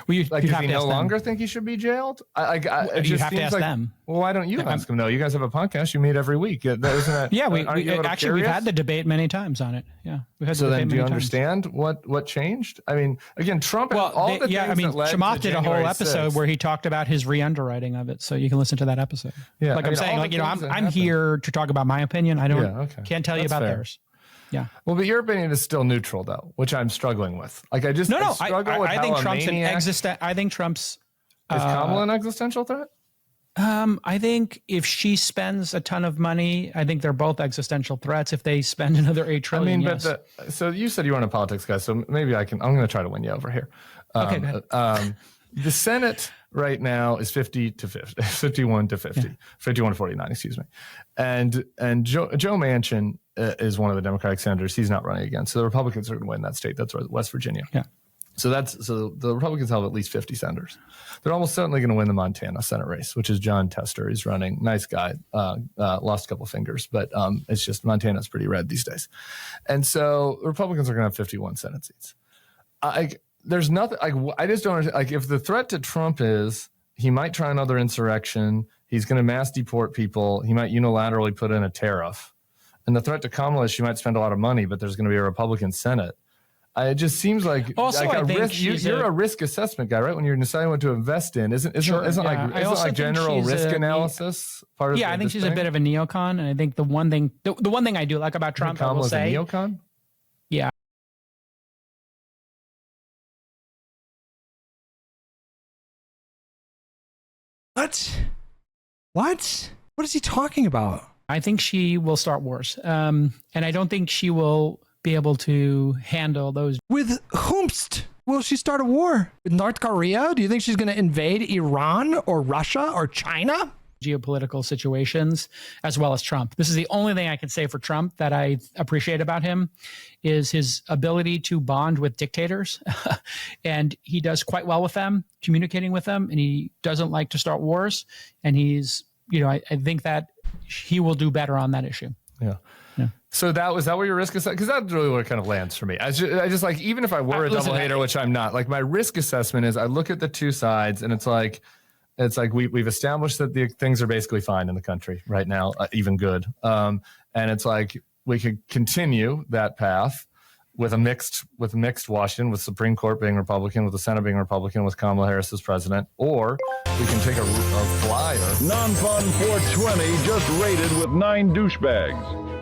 Well, does he no longer think he should be jailed? You have to ask them. Well, why don't you ask him? No, you guys have a podcast you meet every week. Isn't that? Yeah, we've had the debate many times on it. Yeah, we've had. So then, do you understand what changed? I mean, again, Trump. Chamath did a whole episode where he talked about his re-underwriting of it. So you can listen to that episode. Yeah, I'm saying, I'm here to talk about my opinion. I can't tell you about theirs. Yeah. Well, but your opinion is still neutral, though, which I'm struggling with. Like, I struggle with I think Trump's an existential. I think Trump's. Is Kamala an existential threat? I think if she spends a ton of money, I think they're both existential threats. If they spend another $8 trillion, yes. So you said you weren't a politics guy, so maybe I'm going to try to win you over here. Okay. Go ahead. The Senate right now is 51 to 51 to 49, excuse me. And Joe Manchin is one of the Democratic senators. He's not running again. So the Republicans are going to win that state. That's West Virginia. Yeah. So the Republicans have at least 50 senators. They're almost certainly going to win the Montana Senate race, which is John Tester. He's running. Nice guy. Lost a couple fingers, but it's just Montana's pretty red these days. And so the Republicans are going to have 51 Senate seats. There's nothing I just don't understand. Like, if the threat to Trump is he might try another insurrection, he's going to mass deport people, he might unilaterally put in a tariff, and the threat to Kamala is she might spend a lot of money, but there's going to be a Republican Senate. It just seems like also like you're a risk assessment guy, right? When you're deciding what to invest in, isn't general risk analysis part of? Yeah, I think she's a bit of a neocon, and I think the one thing I do like about Trump, I will say, a neocon. Yeah. What is he talking about? I think she will start wars. And I don't think she will be able to handle those. With whomst will she start a war? With North Korea? Do you think she's going to invade Iran or Russia or China? geopolitical situations, as well as Trump. This is the only thing I can say for Trump that I appreciate about him is his ability to bond with dictators. And he does quite well with them, communicating with them, and he doesn't like to start wars. And he's, I think that he will do better on that issue. Yeah. So was that where your risk assessment? Because that's really where it kind of lands for me. I just like, even if I were a double hater, which I'm not, like my risk assessment is I look at the two sides and it's like we've established that the things are basically fine in the country right now, even good. And it's like we could continue that path with a mixed Washington, with Supreme Court being Republican, with the Senate being Republican, with Kamala Harris as president, or we can take a flyer. Non-fun 420 just rated with 9 douchebags.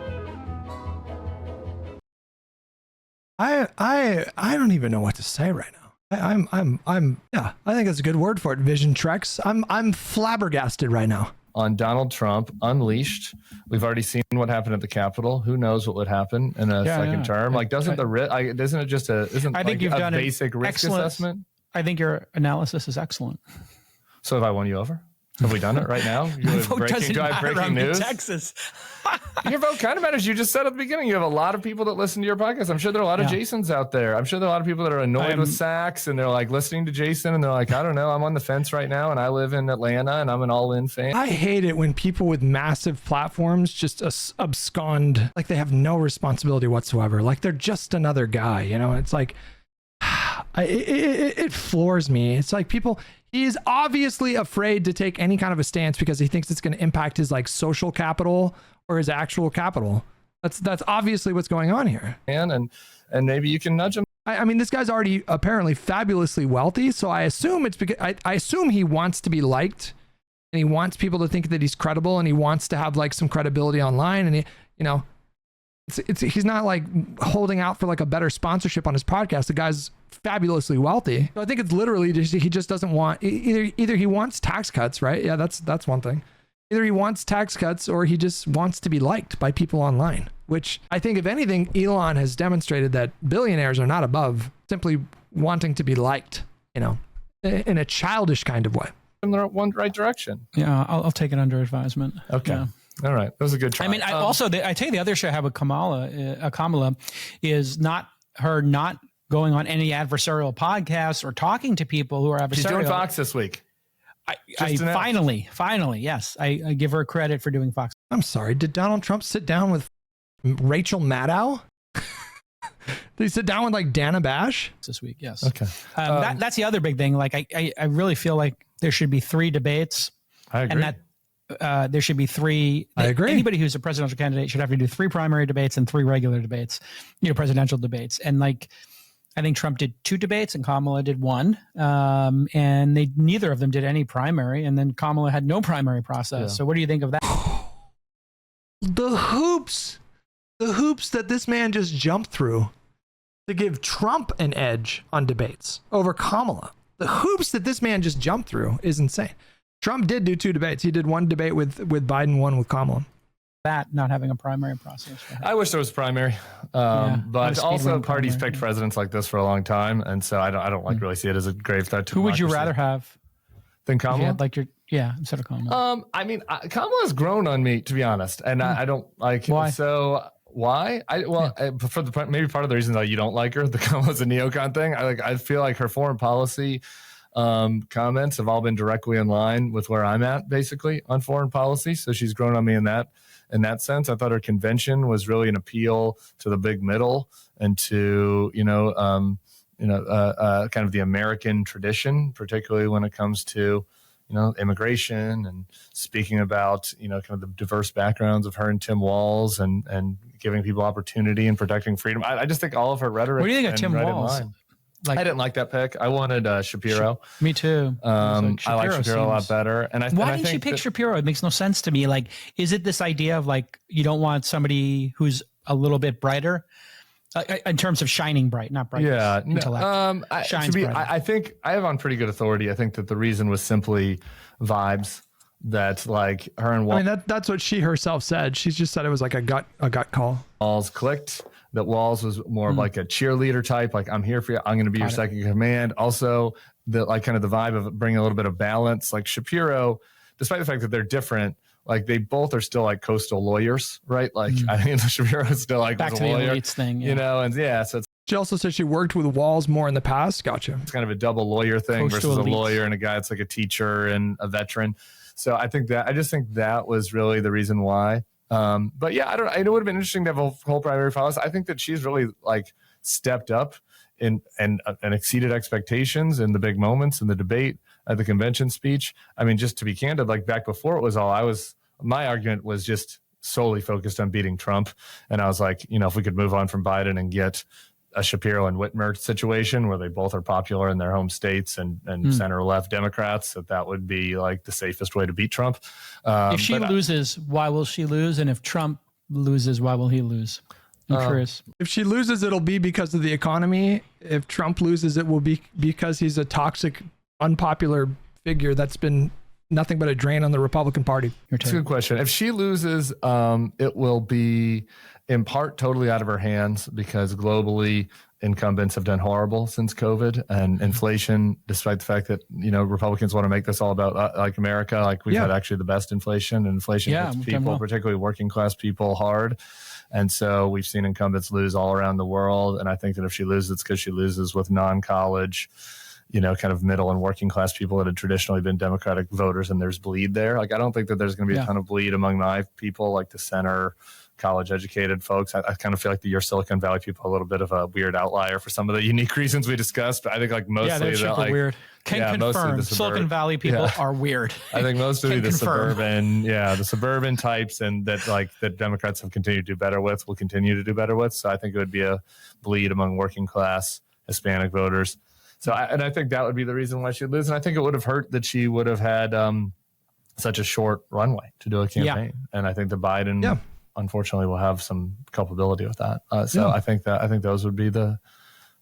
I don't even know what to say right now. I think that's a good word for it. Vision Treks. I'm flabbergasted right now. On Donald Trump unleashed. We've already seen what happened at the Capitol. Who knows what would happen in a second term? Like, isn't it just I think you've done basic risk assessment? I think your analysis is excellent. So have I won you over? Have we done it right now? Breaking news? Texas. Your vote kind of matters. You just said at the beginning, you have a lot of people that listen to your podcast. I'm sure there are a lot of Jasons out there. I'm sure there are a lot of people that are annoyed with Sachs and they're like listening to Jason and they're like, I don't know, I'm on the fence right now and I live in Atlanta and I'm an all-in fan. I hate it when people with massive platforms just abscond, like they have no responsibility whatsoever. Like they're just another guy, It's like, it floors me. It's like he is obviously afraid to take any kind of a stance because he thinks it's going to impact his like social capital or his actual capital. That's obviously what's going on here. And maybe you can nudge him. I mean, this guy's already apparently fabulously wealthy, so I assume it's because I assume he wants to be liked and he wants people to think that he's credible and he wants to have like some credibility online, and he's not like holding out for like a better sponsorship on his podcast. The guy's fabulously wealthy. So I think it's literally just, he just doesn't want either he wants tax cuts, right? Yeah, that's one thing. Either he wants tax cuts or he just wants to be liked by people online, which I think if anything, Elon has demonstrated that billionaires are not above simply wanting to be liked, in a childish kind of way. In the right direction. Yeah, I'll take it under advisement. Okay. Yeah. All right. That was a good try. I mean, I tell you the other issue I have with Kamala is not going on any adversarial podcasts or talking to people who are adversarial. She's doing Fox this week. I finally, yes. I give her credit for doing Fox. I'm sorry. Did Donald Trump sit down with Rachel Maddow? Did he sit down with like Dana Bash this week? Yes. Okay. That's the other big thing. Like I really feel like there should be 3 debates. I agree. And that there should be 3. I agree. Anybody who's a presidential candidate should have to do 3 primary debates and 3 regular debates, presidential debates. And like, I think Trump did 2 debates and Kamala did 1. And neither of them did any primary. And then Kamala had no primary process. Yeah. So what do you think of that? The hoops that this man just jumped through to give Trump an edge on debates over Kamala. The hoops that this man just jumped through is insane. Trump did do 2 debates. He did 1 debate with Biden, 1 with Kamala. That not having a primary process. I wish there was primary, but also parties picked presidents like this for a long time, and so I don't really see it as a grave threat to Who would you rather have than Kamala? Instead of Kamala. I mean, Kamala has grown on me, to be honest, and I don't like. Why? So why? Maybe part of the reason that you don't like her, the Kamala's a neocon thing. I feel like her foreign policy comments have all been directly in line with where I'm at, basically on foreign policy. So she's grown on me in that sense. I thought her convention was really an appeal to the big middle and to kind of the American tradition, particularly when it comes to immigration and speaking about kind of the diverse backgrounds of her and Tim Walz and giving people opportunity and protecting freedom. I just think all of her rhetoric. What do you think of Tim Walz? I didn't like that pick. I wanted Shapiro. Me too. I like Shapiro a lot better. Why didn't you pick Shapiro? It makes no sense to me. Like, is it this idea of like you don't want somebody who's a little bit brighter in terms of shining bright, not bright? Yeah. Bright. I think I have on pretty good authority. I think that the reason was simply vibes. That like her and Walz. I mean that's what she herself said. She's just said it was like a gut call. Walz clicked. That Walz was more of like a cheerleader type, like I'm here for you, I'm going to be your second command. Also, the like kind of the vibe of bringing a little bit of balance. Like Shapiro despite the fact that they're different, like they both are still like coastal lawyers, right? Like I think Shapiro is still like Back was to a the lawyer, elites thing, you know, and so She also said she worked with Walls more in the past. Gotcha. it's kind of a double lawyer thing Coastal versus a elites. lawyer and a guy that's like a teacher and a veteran. So I just think that was really the reason why. But yeah, it would have been interesting to have a whole primary finalist. I think that she's really like stepped up and exceeded expectations in the big moments in the debate at the convention speech. I mean, just to be candid, like back before it was all, my argument was just solely focused on beating Trump. And I was like, you know, if we could move on from Biden and get a Shapiro and Whitmer situation where they both are popular in their home states and center left Democrats, that would be like the safest way to beat Trump. If she loses, why will she lose? And if Trump loses, why will he lose? I'm curious. If she loses, it'll be because of the economy. If Trump loses, it will be because he's a toxic, unpopular figure that's been nothing but a drain on the Republican Party. That's a good question. If she loses, it will be in part totally out of her hands because globally incumbents have done horrible since COVID and inflation, despite the fact that, you know, Republicans want to make this all about like America, like we've had actually the best inflation, and inflation hits people, particularly working class people, hard. And so we've seen incumbents lose all around the world. And I think that if she loses, it's because she loses with non-college, you know, kind of middle and working class people that had traditionally been Democratic voters, and there's bleed there. Like, I don't think that there's going to be a ton of bleed among my people, like the center, college educated folks. I kind of feel like your Silicon Valley people are a little bit of a weird outlier for some of the unique reasons we discussed, but I think like mostly they're super weird. Can confirm Silicon Valley people are weird. I think mostly the suburban types, and that Democrats have continued to do better with, will continue to do better with. So I think it would be a bleed among working class Hispanic voters. So I think that would be the reason why she'd lose. And I think it would have hurt that she would have had such a short runway to do a campaign. And I think the Biden, unfortunately, will have some culpability with that. I think those would be the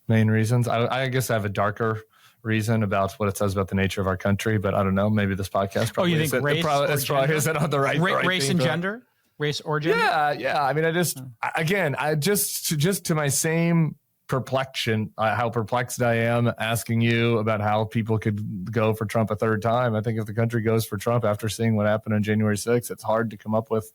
main reasons. I guess I have a darker reason about what it says about the nature of our country, but I don't know. Maybe this podcast probably you think race probably isn't on the right race and gender, race or gender. Yeah. I mean, I just to my same perplexion, how perplexed I am asking you about how people could go for Trump a third time. I think if the country goes for Trump after seeing what happened on January 6th, it's hard to come up with.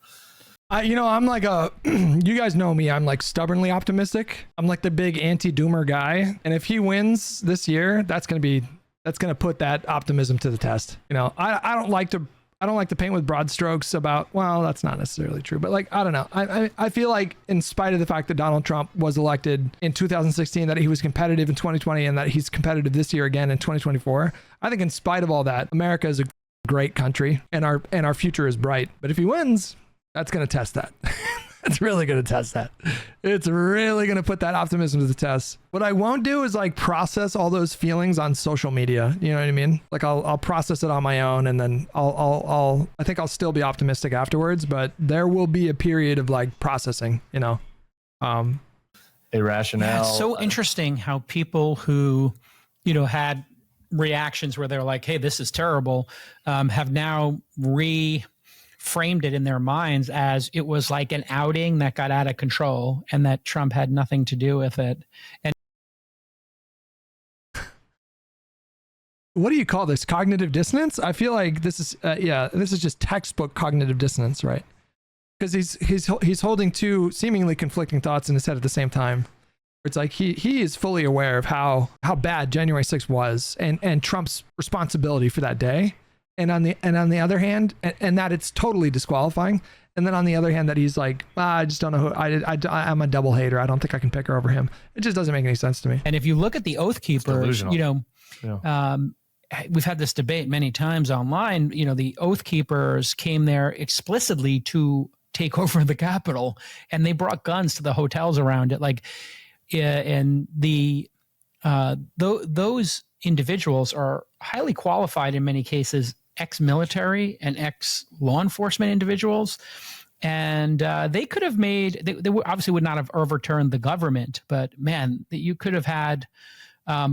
I'm like you guys know me, I'm like stubbornly optimistic. I'm like the big anti-doomer guy. And if he wins this year, that's going to put that optimism to the test. You know, I don't like to paint with broad strokes about, well, that's not necessarily true, but like, I don't know. I feel like in spite of the fact that Donald Trump was elected in 2016, that he was competitive in 2020 and that he's competitive this year again in 2024. I think in spite of all that, America is a great country and our future is bright. But if he wins, that's going to test that. It's really going to test that. It's really going to put that optimism to the test. What I won't do is like process all those feelings on social media. You know what I mean? Like I'll process it on my own, and then I think I'll still be optimistic afterwards, but there will be a period of like processing, you know, irrationale. Yeah, it's so interesting how people who, you know, had reactions where they're like, hey, this is terrible, have now framed it in their minds as it was like an outing that got out of control and that Trump had nothing to do with it. And what do you call this? Cognitive dissonance? I feel like this is this is just textbook cognitive dissonance, right? Because he's holding two seemingly conflicting thoughts in his head at the same time. It's like he is fully aware of how bad January 6th was and Trump's responsibility for that day. And on the other hand, and that it's totally disqualifying. And then on the other hand, that he's like, I just don't know who I'm a double hater. I don't think I can pick her over him. It just doesn't make any sense to me. And if you look at the Oath Keepers, you know, we've had this debate many times online. You know, the Oath Keepers came there explicitly to take over the Capitol, and they brought guns to the hotels around it. Like, and those individuals are highly qualified in many cases, ex-military and ex-law enforcement individuals. And they could have made, they obviously would not have overturned the government, but man, you could have had a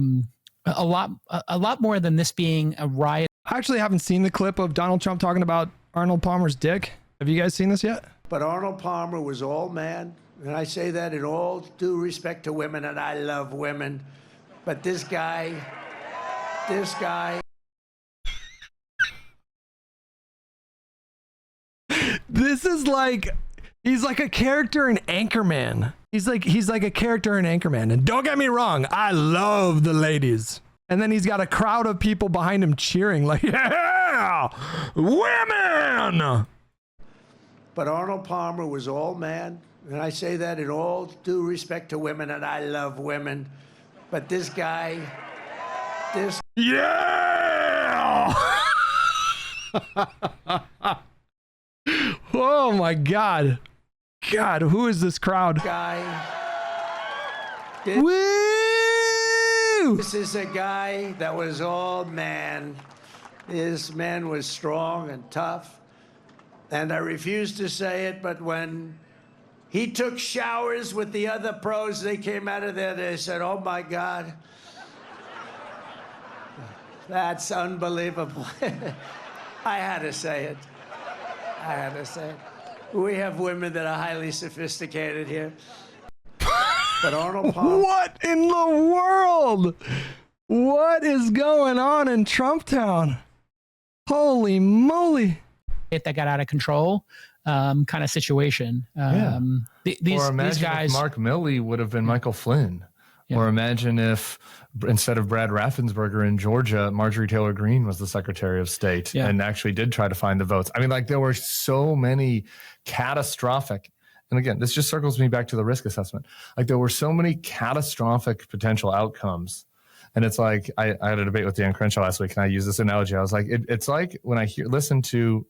lot more than this being a riot. I actually haven't seen the clip of Donald Trump talking about Arnold Palmer's dick. Have you guys seen this yet? But Arnold Palmer was all man. And I say that in all due respect to women, and I love women. But this guy This is like, he's like a character in Anchorman. He's like a character in Anchorman. And don't get me wrong, I love the ladies. And then he's got a crowd of people behind him cheering like, yeah, women. But Arnold Palmer was all man. And I say that in all due respect to women, and I love women. But this guy, yeah. Oh my God. God, who is this crowd? Woo! This is a guy that was all man. This man was strong and tough. And I refuse to say it, but when he took showers with the other pros, they came out of there, they said, oh my God, that's unbelievable. I had to say it. We have women that are highly sophisticated here. But Arnold Palmer. What in the world? What is going on in Trump Town? Holy moly. That got out of control kind of situation. These guys. If Mark Milley would have been Michael Flynn. Yeah. Or imagine if instead of Brad Raffensperger in Georgia, Marjorie Taylor Greene was the Secretary of State and actually did try to find the votes. I mean, like there were so many catastrophic, and again, this just circles me back to the risk assessment. Like there were so many catastrophic potential outcomes. And it's like, I had a debate with Dan Crenshaw last week, and I use this analogy. I was like, it's like when I listen to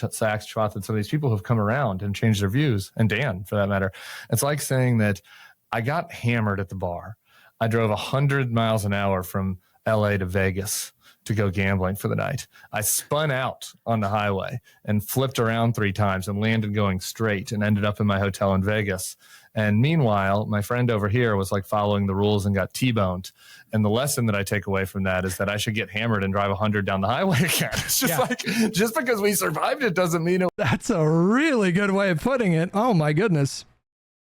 Sachs, Schwartz, and some of these people who've come around and changed their views, and Dan for that matter, it's like saying that I got hammered at the bar. I drove 100 miles an hour from LA to Vegas to go gambling for the night. I spun out on the highway and flipped around 3 times and landed going straight and ended up in my hotel in Vegas. And meanwhile, my friend over here was like following the rules and got T-boned. And the lesson that I take away from that is that I should get hammered and drive 100 down the highway again. It's just like, just because we survived it doesn't mean it. That's a really good way of putting it. Oh my goodness.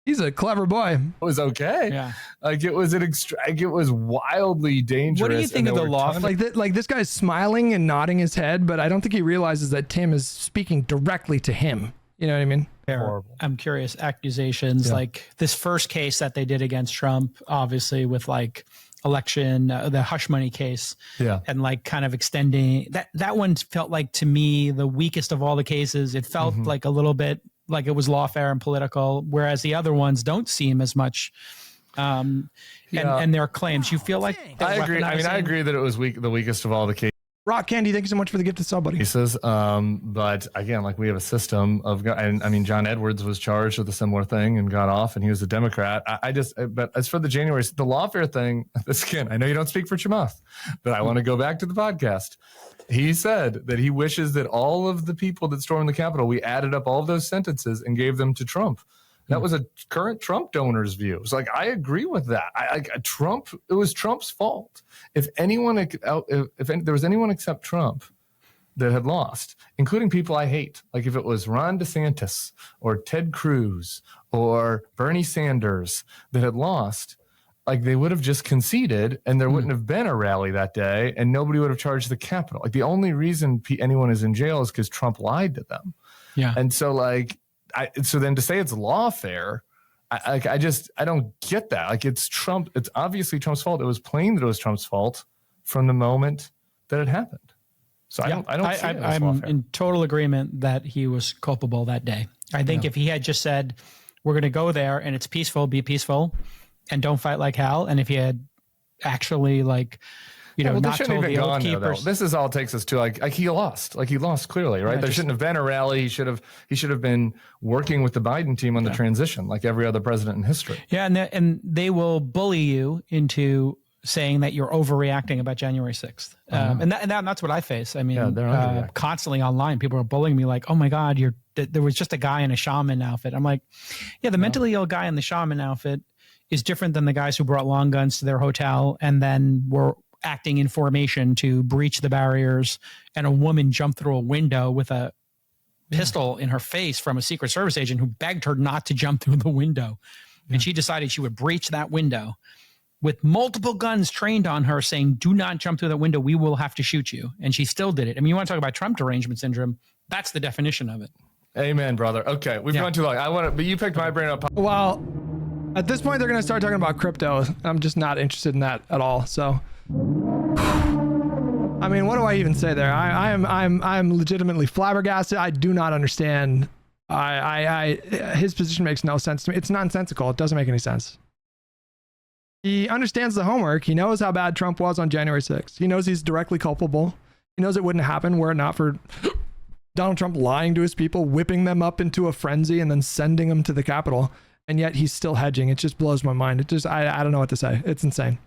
He's a clever boy. It was okay. Yeah. Like it was it was wildly dangerous. What do you think of the law? Like this guy's smiling and nodding his head, but I don't think he realizes that Tim is speaking directly to him. You know what I mean? Horrible. I'm curious. Accusations like this first case that they did against Trump, obviously with like election, the hush money case. Yeah. And like kind of extending that one felt like to me the weakest of all the cases. It felt like a little bit like it was lawfare and political, whereas the other ones don't seem as much. And their claims, you feel like I agree. I mean, I agree that it was the weakest of all the cases. Rock Candy, thank you so much for the gift of sub, buddy. But again, like we have a system of, and I mean, John Edwards was charged with a similar thing and got off, and he was a Democrat. But as for the January, the lawfare thing, this again, I know you don't speak for Chamath, but I want to go back to the podcast. He said that he wishes that all of the people that stormed the Capitol, we added up all of those sentences and gave them to Trump. That was a current Trump donor's view. It's like, I agree with that. It was Trump's fault. If there was anyone except Trump that had lost, including people I hate, like if it was Ron DeSantis or Ted Cruz or Bernie Sanders that had lost, like they would have just conceded and there wouldn't have been a rally that day and nobody would have charged the Capitol. Like the only reason anyone is in jail is because Trump lied to them. Yeah. And so like, so then to say it's lawfare, I don't get that. Like it's Trump. It's obviously Trump's fault. It was plain that it was Trump's fault from the moment that it happened. So I'm in total agreement that he was culpable that day. I think if he had just said, we're going to go there and it's peaceful, be peaceful and don't fight like hell. And if he had actually like, not told the oath keepers. This is all it takes us to like he lost clearly, right? There shouldn't have been a rally. He should have been working with the Biden team on the transition, like every other president in history. Yeah, and they will bully you into saying that you're overreacting about January 6th, and that's what I face. I mean, constantly online, people are bullying me like, "Oh my God, there was just a guy in a shaman outfit." I'm like, yeah, the mentally ill guy in the shaman outfit is different than the guys who brought long guns to their hotel and then were acting in formation to breach the barriers, and a woman jumped through a window with a pistol in her face from a Secret Service agent who begged her not to jump through the window. And she decided she would breach that window with multiple guns trained on her saying, do not jump through that window. We will have to shoot you. And she still did it. I mean, you want to talk about Trump derangement syndrome? That's the definition of it. Amen, brother. Okay, we've gone too long. But you picked my brain up. Well, at this point, they're going to start talking about crypto. I'm just not interested in that at all. So, I mean, what do I even say there? I'm legitimately flabbergasted. I do not understand. His position makes no sense to me. It's nonsensical. It doesn't make any sense. He understands the homework. He knows how bad Trump was on January 6th. He knows he's directly culpable. He knows it wouldn't happen were it not for Donald Trump lying to his people, whipping them up into a frenzy, and then sending them to the Capitol. And yet he's still hedging. It just blows my mind. I don't know what to say. It's insane.